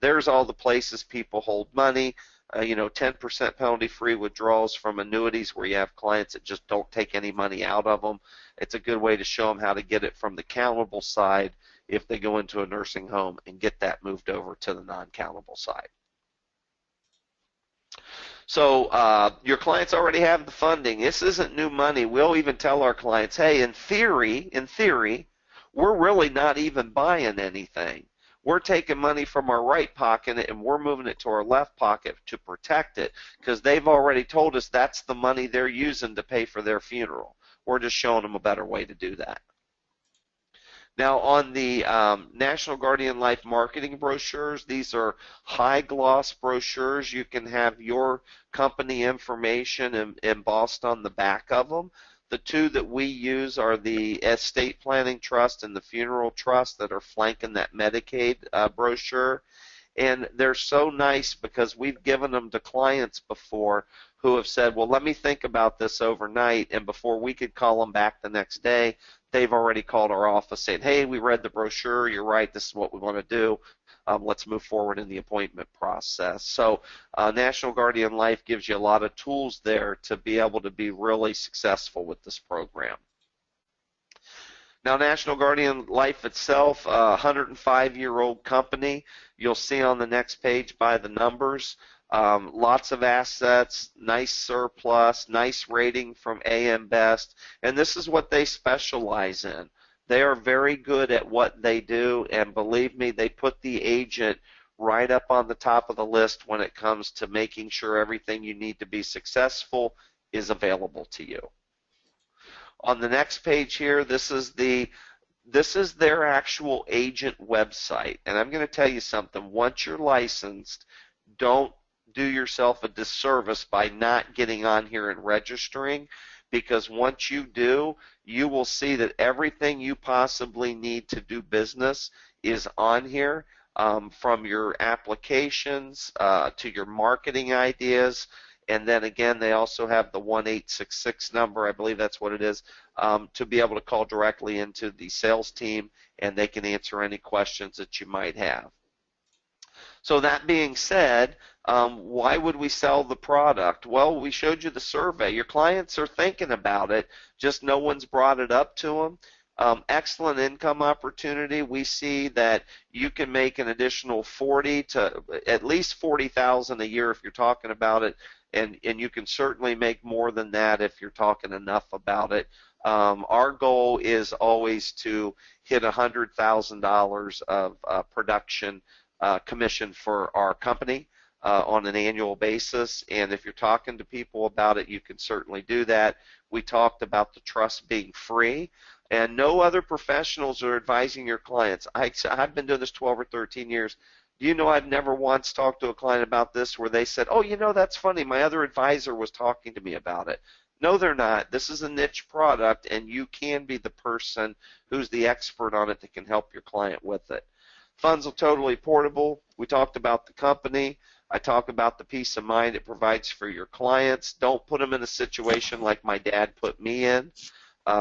There's all the places people hold money. 10% penalty-free withdrawals from annuities where you have clients that just don't take any money out of them. It's a good way to show them how to get it from the countable side if they go into a nursing home and get that moved over to the non-countable side. So your clients already have the funding. This isn't new money. We'll even tell our clients, hey, in theory, we're really not even buying anything. We're taking money from our right pocket and we're moving it to our left pocket to protect it because they've already told us that's the money they're using to pay for their funeral. We're just showing them a better way to do that. Now on the National Guardian Life marketing brochures, these are high gloss brochures. You can have your company information embossed on the back of them. The two that we use are the estate planning trust and the funeral trust that are flanking that Medicaid brochure. And they're so nice because we've given them to clients before who have said, well, let me think about this overnight, and before we could call them back the next day, they've already called our office saying, hey, we read the brochure, you're right, this is what we want to do. Let's move forward in the appointment process. So National Guardian Life gives you a lot of tools there to be able to be really successful with this program. Now, National Guardian Life itself, a 105-year-old company. You'll see on the next page by the numbers. Lots of assets, nice surplus, nice rating from AM Best, and this is what they specialize in. They are very good at what they do, and believe me, they put the agent right up on the top of the list when it comes to making sure everything you need to be successful is available to you. On the next page here, this is their actual agent website, and I'm going to tell you something. Once you're licensed, don't do yourself a disservice by not getting on here and registering, because once you do, you will see that everything you possibly need to do business is on here, from your applications to your marketing ideas. And then again, they also have the 1-866 number, I believe that's what it is, to be able to call directly into the sales team, and they can answer any questions that you might have. So that being said, why would we sell the product? Well, we showed you the survey. Your clients are thinking about it, just no one's brought it up to them. Excellent income opportunity. We see that you can make an additional 40 to at least 40,000 a year if you're talking about it, and you can certainly make more than that if you're talking enough about it. Our goal is always to hit $100,000 of production commission for our company on an annual basis, and if you're talking to people about it, you can certainly do that. We talked about the trust being free, and no other professionals are advising your clients. I've been doing this 12 or 13 years. Do you know I've never once talked to a client about this where they said, oh, that's funny, my other advisor was talking to me about it. No, they're not. This is a niche product, and you can be the person who's the expert on it that can help your client with it. Funds are totally portable. We talked about the company. I talk about the peace of mind it provides for your clients. Don't put them in a situation like my dad put me in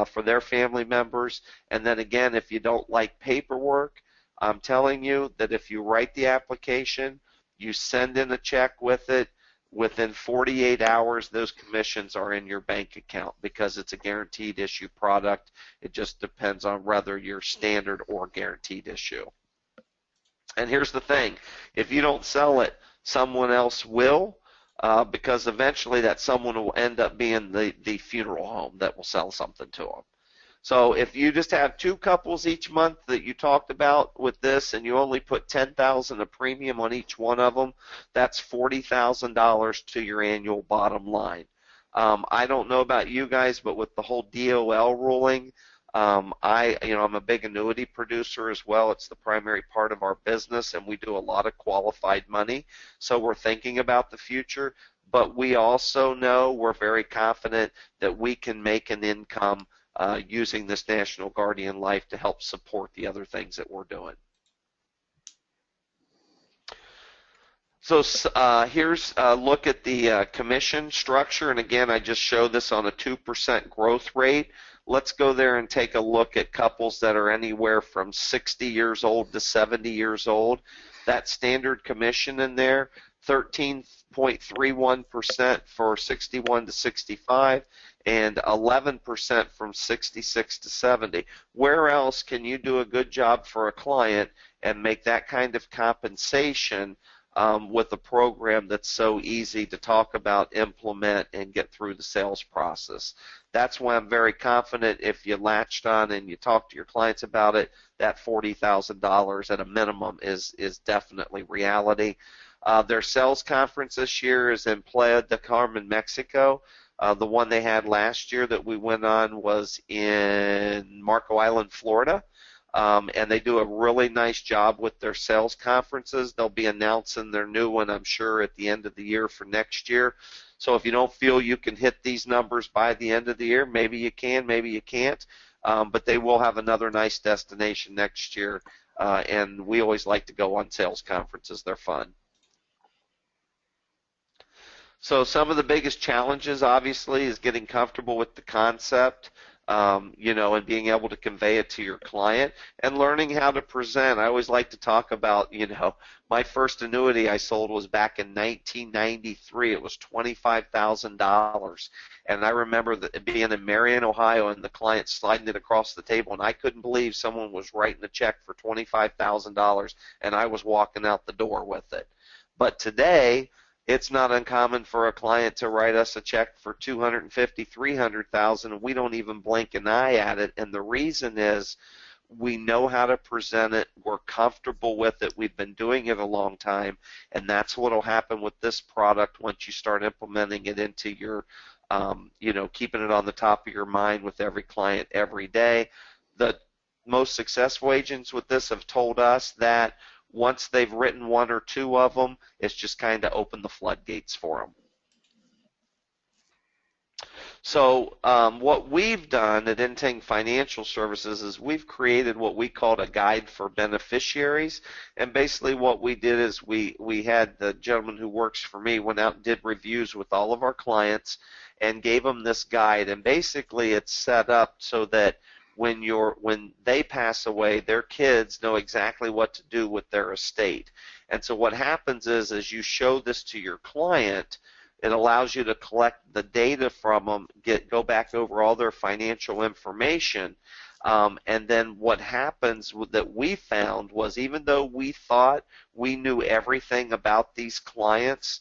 for their family members. And then again, if you don't like paperwork, I'm telling you that if you write the application, you send in a check with it, within 48 hours those commissions are in your bank account because it's a guaranteed issue product. It just depends on whether you're standard or guaranteed issue. And here's the thing, if you don't sell it, someone else will, because eventually that someone will end up being the funeral home that will sell something to them. So if you just have 2 couples each month that you talked about with this, and you only put $10,000 a premium on each one of them, that's $40,000 to your annual bottom line. I don't know about you guys, but with the whole DOL ruling, I'm a big annuity producer as well. It's the primary part of our business, and we do a lot of qualified money. So we're thinking about the future, but we also know we're very confident that we can make an income using this National Guardian Life to help support the other things that we're doing. So here's a look at the commission structure, and again, I just show this on a 2% growth rate. Let's go there and take a look at couples that are anywhere from 60 years old to 70 years old. That standard commission in there, 13.31% for 61 to 65, and 11% from 66 to 70. Where else can you do a good job for a client and make that kind of compensation with a program that's so easy to talk about, implement, and get through the sales process? That's why I'm very confident if you latched on and you talk to your clients about it, that $40,000 at a minimum is definitely reality. Their sales conference this year is in Playa del Carmen, Mexico. The one they had last year that we went on was in Marco Island, Florida. And they do a really nice job with their sales conferences. They'll be announcing their new one, I'm sure, at the end of the year for next year. So if you don't feel you can hit these numbers by the end of the year, maybe you can, maybe you can't. But they will have another nice destination next year. And we always like to go on sales conferences. They're fun. So some of the biggest challenges, obviously, is getting comfortable with the concept. And being able to convey it to your client and learning how to present. I always like to talk about, my first annuity I sold was back in 1993. It was $25,000. And I remember being in Marion, Ohio, and the client sliding it across the table, and I couldn't believe someone was writing a check for $25,000, and I was walking out the door with it. But today, it's not uncommon for a client to write us a check for $250,000, $300,000, and we don't even blink an eye at it. And the reason is we know how to present it. We're comfortable with it. We've been doing it a long time, and that's what will happen with this product once you start implementing it into your, keeping it on the top of your mind with every client every day. The most successful agents with this have told us that once they've written one or two of them, it's just kind of opened the floodgates for them. So what we've done at Intang Financial Services is we've created what we called a guide for beneficiaries. And basically what we did is we had the gentleman who works for me went out and did reviews with all of our clients and gave them this guide. And basically it's set up so that when they pass away, their kids know exactly what to do with their estate. And so what happens is, as you show this to your client, it allows you to collect the data from them, go back over all their financial information, and then what happens that we found was, even though we thought we knew everything about these clients,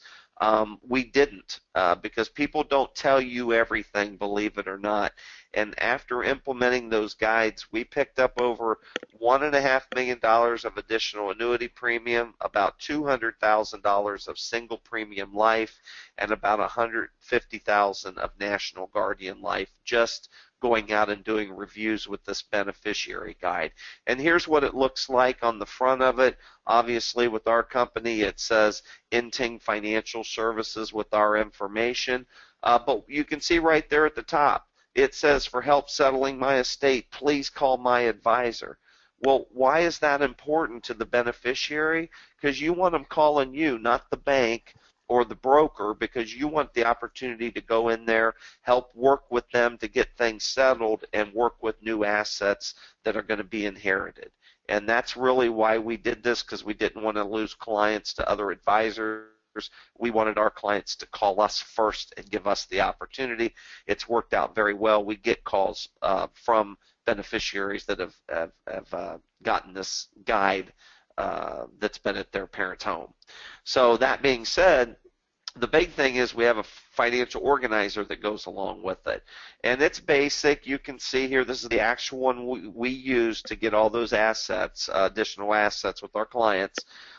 we didn't, because people don't tell you everything, believe it or not. And after implementing those guides, we picked up over $1.5 million of additional annuity premium, about $200,000 of single premium life, and about $150,000 of National Guardian Life, just going out and doing reviews with this beneficiary guide. And here's what it looks like on the front of it. Obviously, with our company, it says Intang Financial Services with our information. But you can see right there at the top, it says, for help settling my estate, please call my advisor. Well, why is that important to the beneficiary? Because you want them calling you, not the bank or the broker, because you want the opportunity to go in there, help work with them to get things settled, and work with new assets that are going to be inherited. And that's really why we did this, because we didn't want to lose clients to other advisors. We wanted our clients to call us first and give us the opportunity. It's worked out very well. We get calls from beneficiaries that have gotten this guide that's been at their parents' home. So that being said, the big thing is we have a financial organizer that goes along with it. And it's basic. You can see here, this is the actual one we use to get all those assets, additional assets with our clients.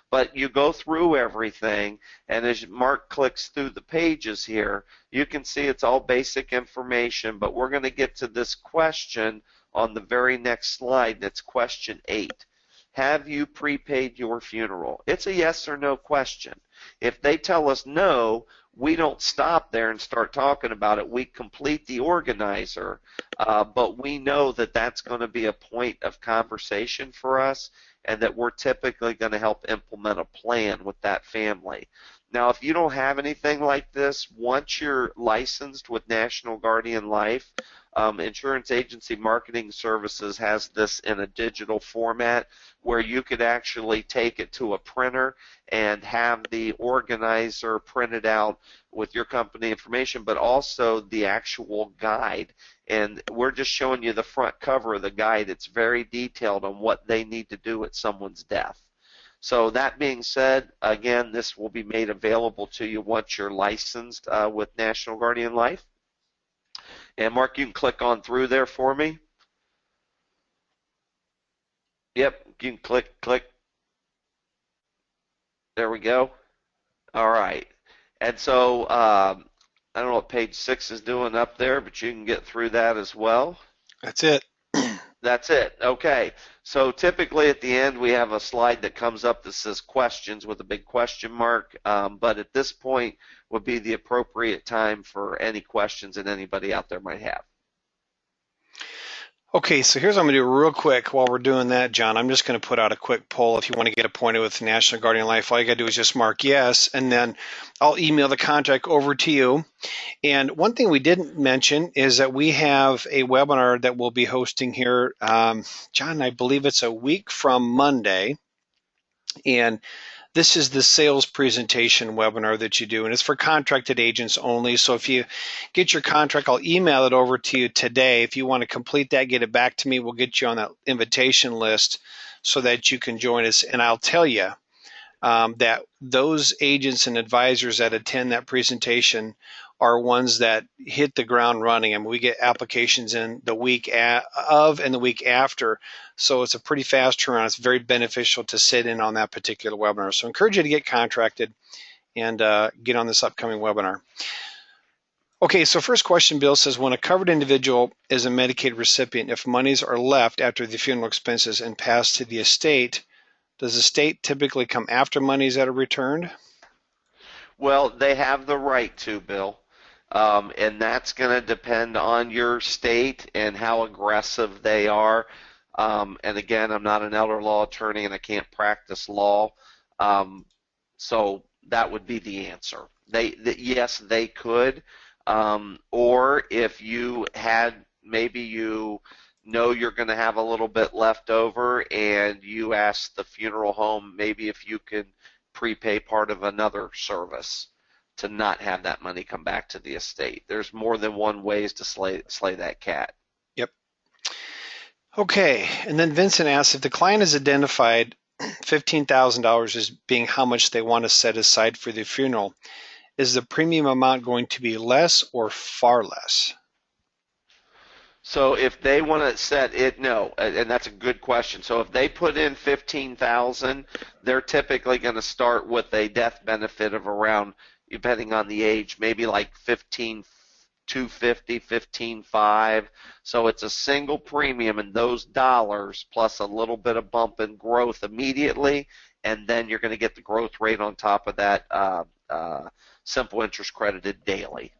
But you go through everything, and as Mark clicks through the pages here, you can see it's all basic information, but we're going to get to this question on the very next slide, and it's question 8. Have you prepaid your funeral? It's a yes or no question. If they tell us no, we don't stop there and start talking about it. We complete the organizer, but we know that that's going to be a point of conversation for us, and that we're typically going to help implement a plan with that family. Now, if you don't have anything like this, once you're licensed with National Guardian Life, Insurance Agency Marketing Services has this in a digital format where you could actually take it to a printer and have the organizer printed out with your company information, but also the actual guide. And we're just showing you the front cover of the guide. It's very detailed on what they need to do at someone's death. So that being said, again, this will be made available to you once you're licensed with National Guardian Life. And Mark, you can click on through there for me. Yep, you can click. There we go. All right. And so I don't know what page 6 is doing up there, but you can get through that as well. That's it. That's it. Okay. So typically at the end we have a slide that comes up that says questions with a big question mark, but at this point would be the appropriate time for any questions that anybody out there might have. Okay, so here's what I'm going to do real quick while we're doing that, John. I'm just going to put out a quick poll. If you want to get appointed with National Guardian Life, all you got to do is just mark yes, and then I'll email the contract over to you. And one thing we didn't mention is that we have a webinar that we'll be hosting here, John, I believe it's a week from Monday. And this is the sales presentation webinar that you do, and it's for contracted agents only. So if you get your contract, I'll email it over to you today. If you want to complete that, get it back to me. We'll get you on that invitation list so that you can join us. And I'll tell you that those agents and advisors that attend that presentation are ones that hit the ground running. I mean, we get applications in the week of and the week after, so it's a pretty fast turnaround. It's very beneficial to sit in on that particular webinar. So I encourage you to get contracted and get on this upcoming webinar. Okay, so first question, Bill says, when a covered individual is a Medicaid recipient, if monies are left after the funeral expenses and passed to the estate, does the state typically come after monies that are returned? Well, they have the right to, Bill. And that's going to depend on your state and how aggressive they are. And again, I'm not an elder law attorney and I can't practice law. So that would be the answer. Yes, they could. Or if you had, maybe you know you're going to have a little bit left over and you ask the funeral home maybe if you can prepay part of another service to not have that money come back to the estate. There's more than one ways to slay that cat. Yep. Okay, and then Vincent asks, if the client has identified $15,000 as being how much they want to set aside for the funeral, is the premium amount going to be less or far less? So if they want to set it, no, and that's a good question. So if they put in $15,000, they're typically going to start with a death benefit of around, depending on the age, maybe like $15,250, $15,500. So it's a single premium in those dollars plus a little bit of bump in growth immediately, and then you're going to get the growth rate on top of that simple interest credited daily.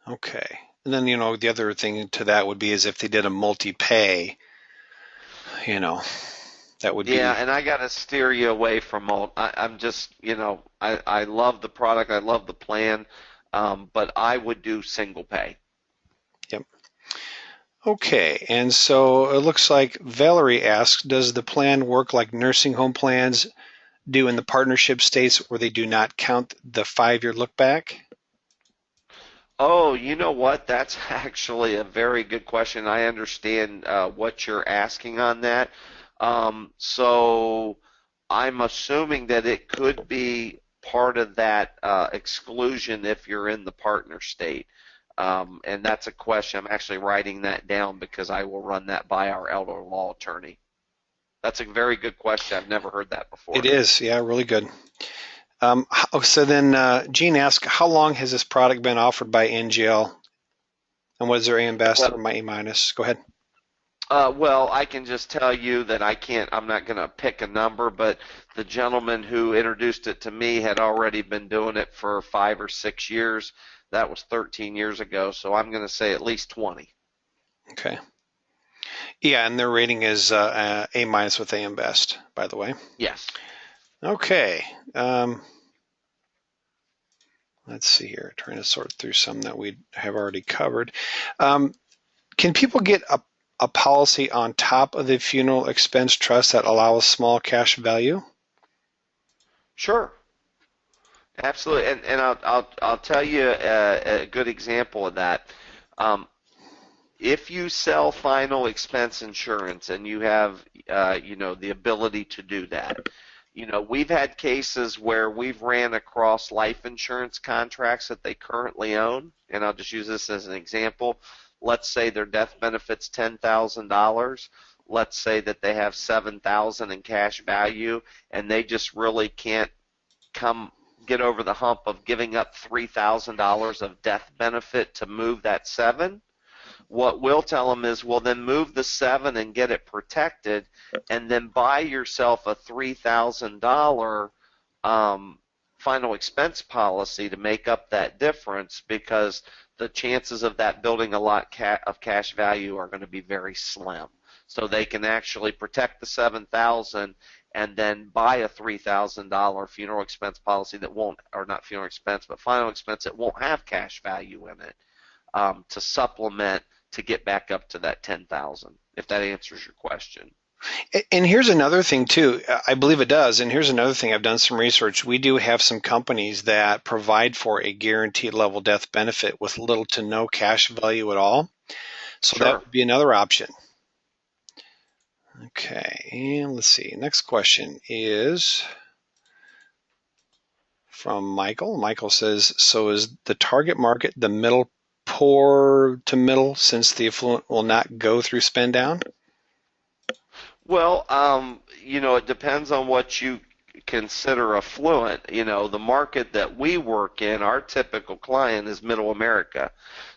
Okay. And then, the other thing to that would be is if they did a multi-pay, that would be. Yeah, and I got to steer you away from I'm just, I love the product, I love the plan, but I would do single pay. Yep. Okay, and so it looks like Valerie asks, does the plan work like nursing home plans do in the partnership states where they do not count the 5-year look back? Oh, you know what? That's actually a very good question. I understand what you're asking on that. So I'm assuming that it could be part of that exclusion if you're in the partner state? And that's a question. I'm actually writing that down because I will run that by our elder law attorney. That's a very good question. I've never heard that before. It is, yeah, really good. So then Gene asked, how long has this product been offered by NGL? And what is their AM Best or my A minus? Go ahead. Well, I can just tell you that I'm not going to pick a number, but the gentleman who introduced it to me had already been doing it for 5 or 6 years. That was 13 years ago, so I'm going to say at least 20. Okay. Yeah, and their rating is A minus with AM Best, by the way. Yes. Okay. Let's see here. Trying to sort through some that we have already covered. Can people get a policy on top of the funeral expense trust that allows small cash value? Sure. Absolutely, and I'll tell you a good example of that. If you sell final expense insurance and you have the ability to do that, we've had cases where we've ran across life insurance contracts that they currently own, and I'll just use this as an example. Let's say their death benefit's $10,000. Let's say that they have $7,000 in cash value, and they just really can't get over the hump of giving up $3,000 of death benefit to move that $7,000. What we'll tell them is, well, then move the $7,000 and get it protected, and then buy yourself a $3,000 final expense policy to make up that difference, because the chances of that building a lot of cash value are going to be very slim. So they can actually protect the $7,000 and then buy a $3,000 funeral expense policy that won't, or not funeral expense, but final expense that won't have cash value in it, to supplement to get back up to that $10,000, if that answers your question. And here's another thing too. I believe it does. And here's another thing. I've done some research. We do have some companies that provide for a guaranteed level death benefit with little to no cash value at all. So Sure. that would be another option. Okay, and let's see. Next question is from Michael. Michael says, so is the target market the middle, poor to middle, since the affluent will not go through spend down? Well, it depends on what you consider affluent. The market that we work in, our typical client is middle America.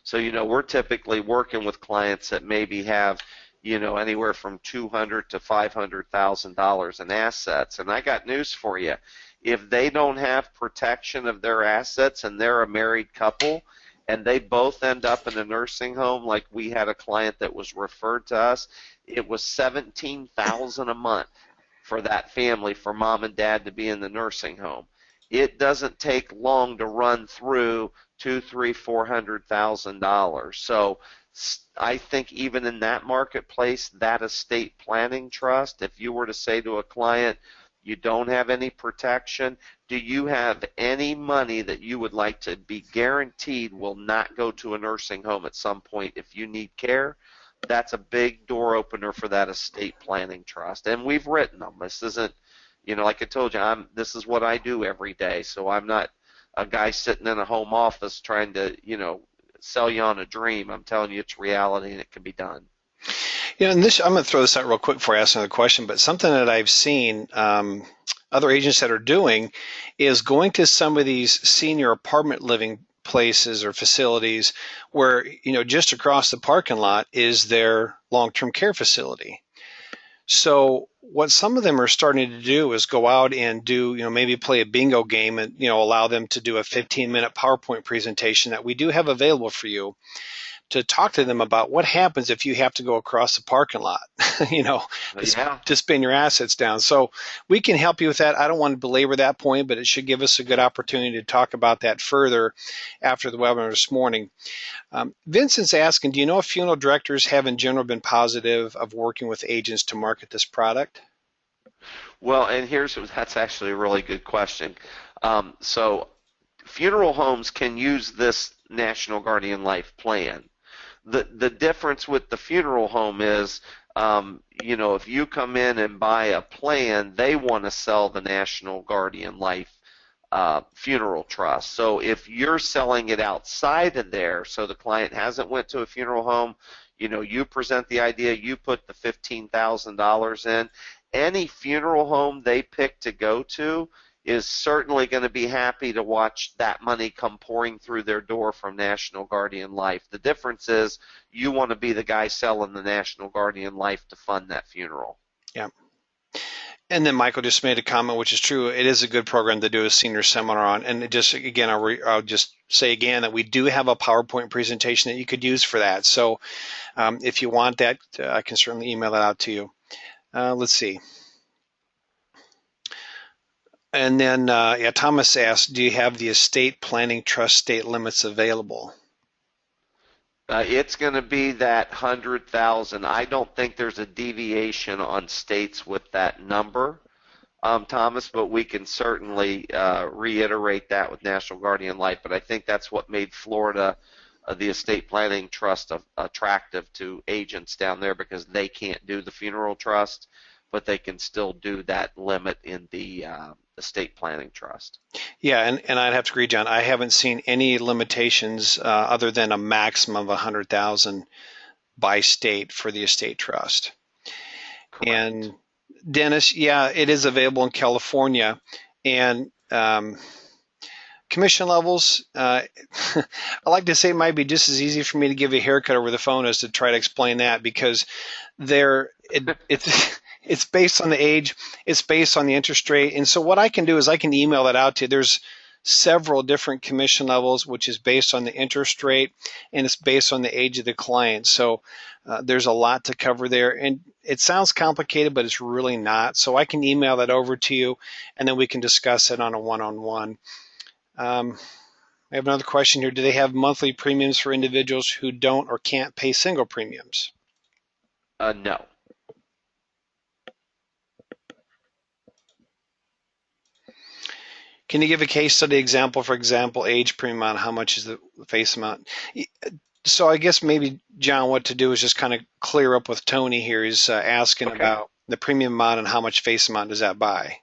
So, we're typically working with clients that maybe have, anywhere from $200,000 to $500,000 in assets. And I got news for you. If they don't have protection of their assets and they're a married couple, and they both end up in a nursing home, like we had a client that was referred to us, it was $17,000 a month for that family, for mom and dad to be in the nursing home. It doesn't take long to run through $200,000, $300,000, $400,000. So I think even in that marketplace, that estate planning trust, if you were to say to a client, you don't have any protection, do you have any money that you would like to be guaranteed will not go to a nursing home at some point if you need care? That's a big door opener for that estate planning trust. And we've written them. This isn't, like I told you, this is what I do every day. So I'm not a guy sitting in a home office trying to, sell you on a dream. I'm telling you it's reality and it can be done. And this, I'm going to throw this out real quick before I ask another question, but something that I've seen other agents that are doing is going to some of these senior apartment living places or facilities where, just across the parking lot is their long-term care facility. So what some of them are starting to do is go out and do, maybe play a bingo game and, allow them to do a 15-minute PowerPoint presentation that we do have available for you, to talk to them about what happens if you have to go across the parking lot, to spin your assets down. So we can help you with that. I don't want to belabor that point, but it should give us a good opportunity to talk about that further after the webinar this morning. Vincent's asking, do you know if funeral directors have in general been positive of working with agents to market this product? Well, and that's actually a really good question. So funeral homes can use this National Guardian Life plan. The difference with the funeral home is, if you come in and buy a plan, they want to sell the National Guardian Life funeral trust. So if you're selling it outside of there, so the client hasn't went to a funeral home, you present the idea, you put the $15,000 in, any funeral home they pick to go to is certainly going to be happy to watch that money come pouring through their door from National Guardian Life. The difference is you want to be the guy selling the National Guardian Life to fund that funeral. Yeah. And then Michael just made a comment, which is true. It is a good program to do a senior seminar on. And again, I'll just say again that we do have a PowerPoint presentation that you could use for that. So if you want that, I can certainly email that out to you. Let's see. And then, Thomas asked, do you have the estate planning trust state limits available? It's going to be that 100,000. I don't think there's a deviation on states with that number, Thomas, but we can certainly reiterate that with National Guardian Life. But I think that's what made Florida, the estate planning trust, attractive to agents down there, because they can't do the funeral trust, but they can still do that limit in the estate planning trust. Yeah, and I'd have to agree, John. I haven't seen any limitations other than a maximum of 100,000 by state for the estate trust. Correct. And Dennis, yeah, it is available in California, and commission levels. I like to say it might be just as easy for me to give a haircut over the phone as to try to explain that, because it's based on the age, it's based on the interest rate. And so what I can do is I can email that out to you. There's several different commission levels, which is based on the interest rate, and it's based on the age of the client. So there's a lot to cover there. And it sounds complicated, but it's really not. So I can email that over to you, and then we can discuss it on a one-on-one. I have another question here. Do they have monthly premiums for individuals who don't or can't pay single premiums? No. Can you give a case study example, for example, age premium amount, how much is the face amount? So I guess maybe, John, what to do is just kind of clear up with Tony here. He's asking about the premium amount and how much face amount does that buy?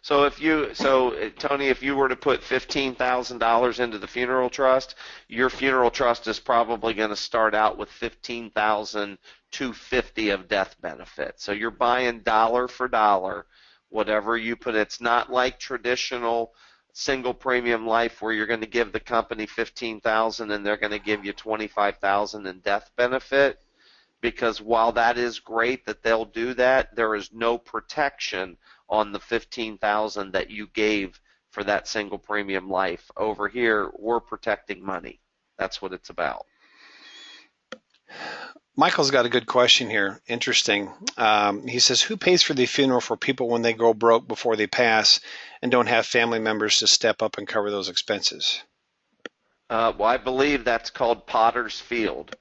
So Tony, if you were to put $15,000 into the funeral trust, your funeral trust is probably going to start out with $15,250 of death benefit. So you're buying dollar for dollar whatever you put. It's not like traditional single premium life where you're going to give the company $15,000 and they're going to give you $25,000 in death benefit, because while that is great that they'll do that, there is no protection on the $15,000 that you gave for that single premium life. Over here, we're protecting money. That's what it's about. Michael's got a good question here. Interesting. He says, who pays for the funeral for people when they go broke before they pass and don't have family members to step up and cover those expenses? Well, I believe that's called Potter's Field.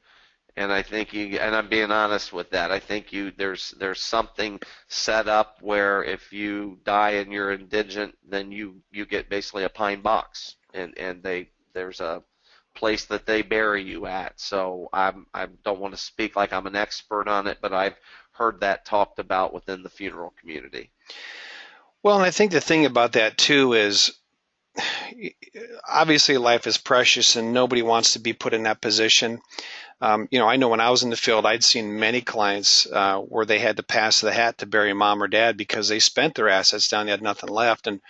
And I think and I'm being honest with that, I think there's something set up where if you die and you're indigent, then you get basically a pine box, and there's a place that they bury you at. So I don't want to speak like I'm an expert on it, but I've heard that talked about within the funeral community. Well, and I think the thing about that too is, obviously life is precious and nobody wants to be put in that position. I know when I was in the field, I'd seen many clients where they had to pass the hat to bury mom or dad because they spent their assets down, they had nothing left, and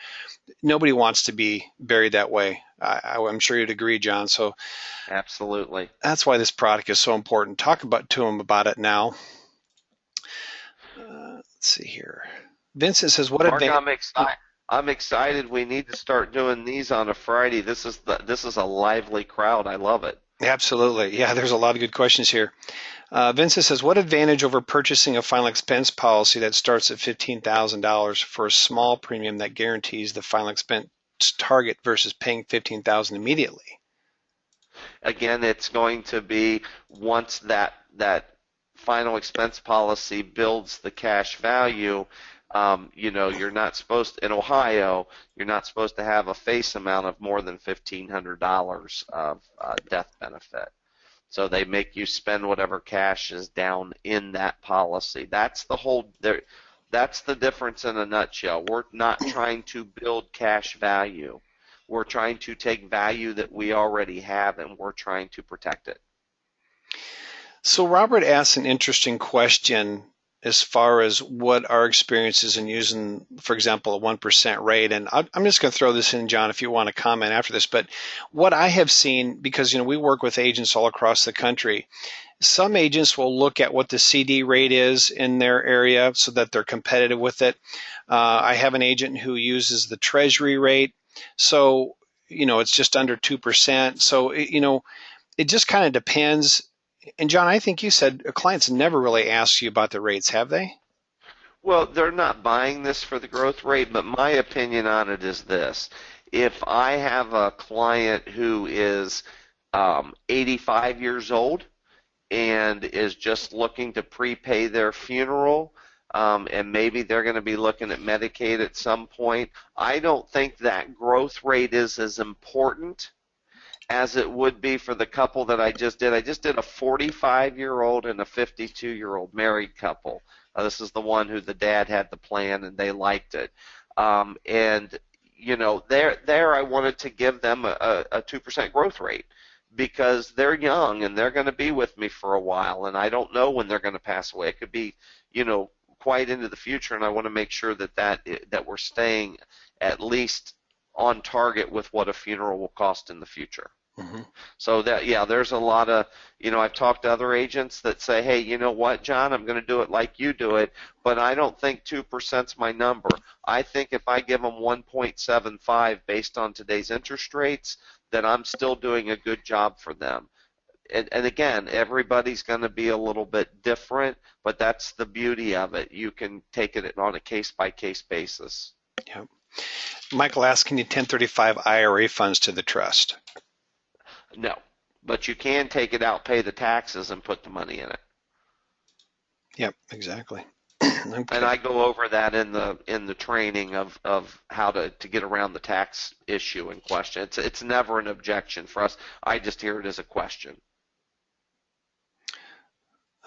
nobody wants to be buried that way. I'm sure you'd agree, John. So absolutely, that's why this product is so important. Talk to them about it now. Let's see here. Vincent says, "What Mark, advantage?" I'm excited. We need to start doing these on a Friday. This is a lively crowd. I love it. Absolutely. Yeah, there's a lot of good questions here. Vincent says, what advantage over purchasing a final expense policy that starts at $15,000 for a small premium that guarantees the final expense target versus paying $15,000 immediately? Again, it's going to be once that final expense policy builds the cash value. You're not supposed in Ohio. You're not supposed to have a face amount of more than $1,500 of death benefit. So they make you spend whatever cash is down in that policy. That's the whole. That's the difference in a nutshell. We're not trying to build cash value. We're trying to take value that we already have, and we're trying to protect it. So Robert asked an interesting question as far as what our experience is in using, for example, a 1% rate. And I'm just going to throw this in, John, if you want to comment after this. But what I have seen, because we work with agents all across the country, some agents will look at what the CD rate is in their area so that they're competitive with it. I have an agent who uses the Treasury rate, so it's just under 2%. So it just kind of depends. And John, I think you said clients never really ask you about the rates, have they? Well, they're not buying this for the growth rate, but my opinion on it is this. If I have a client who is 85 years old and is just looking to prepay their funeral, and maybe they're going to be looking at Medicaid at some point, I don't think that growth rate is as important as it would be for the couple that I just did. I just did a 45-year-old and a 52-year-old married couple. This is the one who the dad had the plan and they liked it. And there I wanted to give them a 2% growth rate because they're young and they're going to be with me for a while, and I don't know when they're going to pass away. It could be, quite into the future, and I want to make sure that we're staying at least on target with what a funeral will cost in the future. Mm-hmm. So there's a lot of, I've talked to other agents that say, hey, you know what, John, I'm going to do it like you do it, but I don't think 2%'s my number. I think if I give them 1.75 based on today's interest rates, then I'm still doing a good job for them. And again, everybody's going to be a little bit different, but that's the beauty of it. You can take it on a case-by-case basis. Yeah. Michael asked, can you 1035 IRA funds to the trust? No, but you can take it out, pay the taxes, and put the money in it. Yep, exactly. Okay. And I go over that in the training of how to get around the tax issue in question. It's never an objection for us. I just hear it as a question.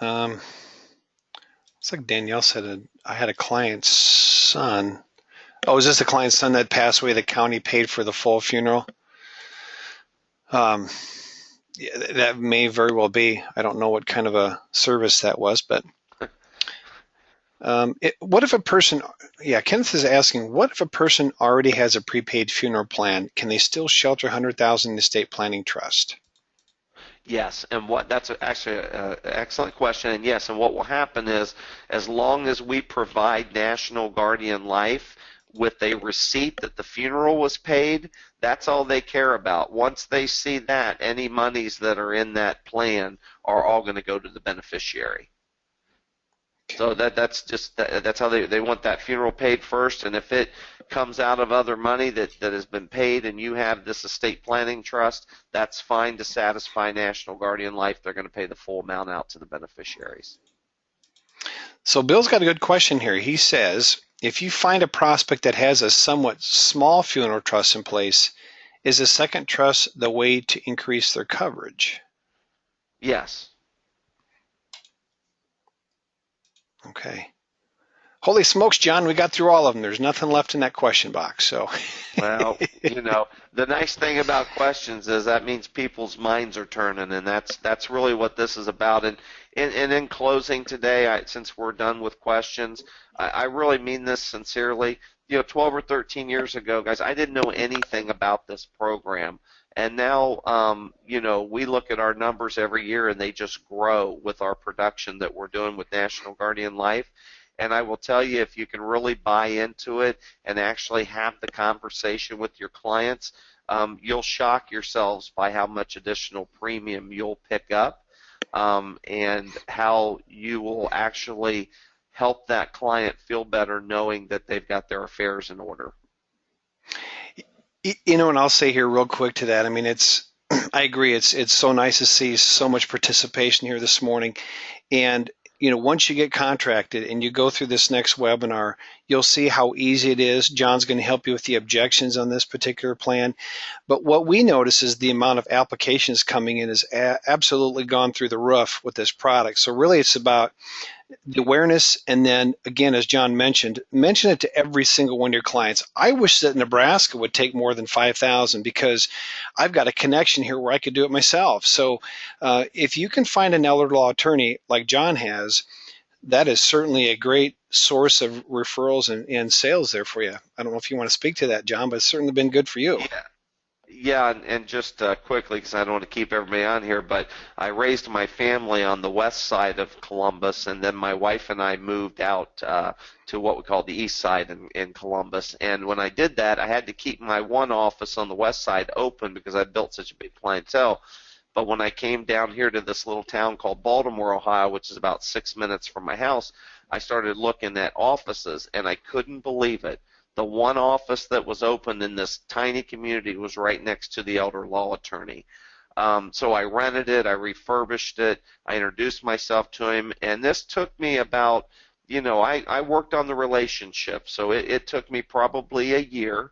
It's like Danielle said, I had a client's son. Oh, is this the client's son that passed away? The county paid for the full funeral? Yeah, that may very well be. I don't know what kind of a service that was, but what if a person, Kenneth is asking, what if a person already has a prepaid funeral plan? Can they still shelter $100,000 in the estate planning trust? Yes, and that's actually an excellent question. And yes, and what will happen is, as long as we provide National Guardian Life with a receipt that the funeral was paid, that's all they care about. Once they see that, any monies that are in that plan are all going to go to the beneficiary. So that's how they want that funeral paid first, and if it comes out of other money that has been paid and you have this estate planning trust, that's fine to satisfy National Guardian Life. They're going to pay the full amount out to the beneficiaries. So Bill's got a good question here. He says, if you find a prospect that has a somewhat small funeral trust in place, is a second trust the way to increase their coverage? Yes. Okay. Holy smokes, John, we got through all of them. There's nothing left in that question box. So, well, the nice thing about questions is that means people's minds are turning, and that's really what this is about. And in closing today, since we're done with questions, I really mean this sincerely. 12 or 13 years ago, guys, I didn't know anything about this program. And now, we look at our numbers every year, and they just grow with our production that we're doing with National Guardian Life. And I will tell you, if you can really buy into it and actually have the conversation with your clients, you'll shock yourselves by how much additional premium you'll pick up, and how you will actually help that client feel better knowing that they've got their affairs in order. And I'll say here real quick to that, I mean, I agree, it's so nice to see so much participation here this morning. And once you get contracted and you go through this next webinar, you'll see how easy it is. John's going to help you with the objections on this particular plan. But what we notice is the amount of applications coming in has absolutely gone through the roof with this product. So really it's about the awareness, and then again, as John mentioned, mention it to every single one of your clients. I wish that Nebraska would take more than 5,000 because I've got a connection here where I could do it myself. So if you can find an elder law attorney like John has, that is certainly a great source of referrals and sales there for you. I don't know if you want to speak to that, John, but it's certainly been good for you. Yeah. Yeah, and just quickly, because I don't want to keep everybody on here, but I raised my family on the west side of Columbus, and then my wife and I moved out to what we call the east side in Columbus. And when I did that, I had to keep my one office on the west side open because I built such a big clientele. But when I came down here to this little town called Baltimore, Ohio, which is about 6 minutes from my house, I started looking at offices, and I couldn't believe it. The one office that was open in this tiny community was right next to the elder law attorney. So I rented it, I refurbished it, I introduced myself to him, and this took me about, I worked on the relationship, so it took me probably a year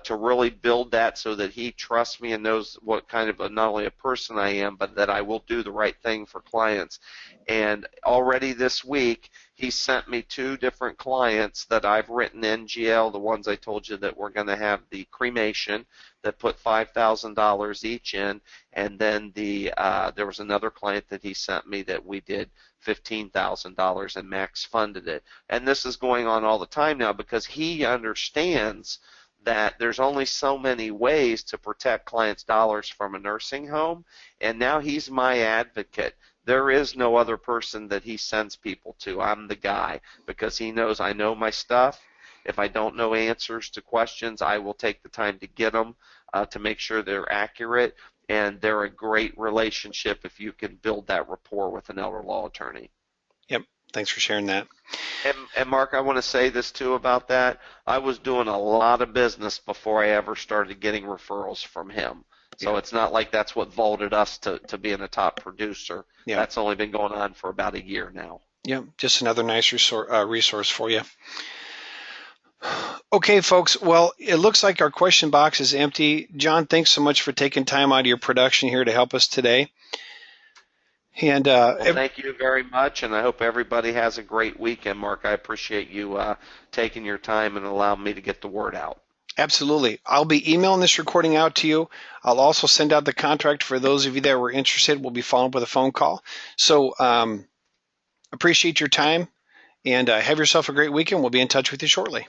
to really build that so that he trusts me and knows what kind of not only a person I am, but that I will do the right thing for clients. And already this week, he sent me 2 different clients that I've written NGL, the ones I told you that we're going to have the cremation that put $5,000 each in, and then there was another client that he sent me that we did $15,000 and max funded it. And this is going on all the time now because he understands that there's only so many ways to protect clients' dollars from a nursing home, and now he's my advocate. There is no other person that he sends people to. I'm the guy because he knows I know my stuff. If I don't know answers to questions, I will take the time to get them to make sure they're accurate, and they're a great relationship if you can build that rapport with an elder law attorney. Yep. Thanks for sharing that. And Mark, I want to say this too about that. I was doing a lot of business before I ever started getting referrals from him. So it's not like that's what vaulted us to being a top producer. Yeah. That's only been going on for about a year now. Yeah, just another nice resource for you. Okay, folks. Well, it looks like our question box is empty. John, thanks so much for taking time out of your production here to help us today. And well, thank you very much, and I hope everybody has a great weekend, Mark. I appreciate you taking your time and allowing me to get the word out. Absolutely. I'll be emailing this recording out to you. I'll also send out the contract for those of you that were interested. We'll be following up with a phone call. So appreciate your time, and have yourself a great weekend. We'll be in touch with you shortly.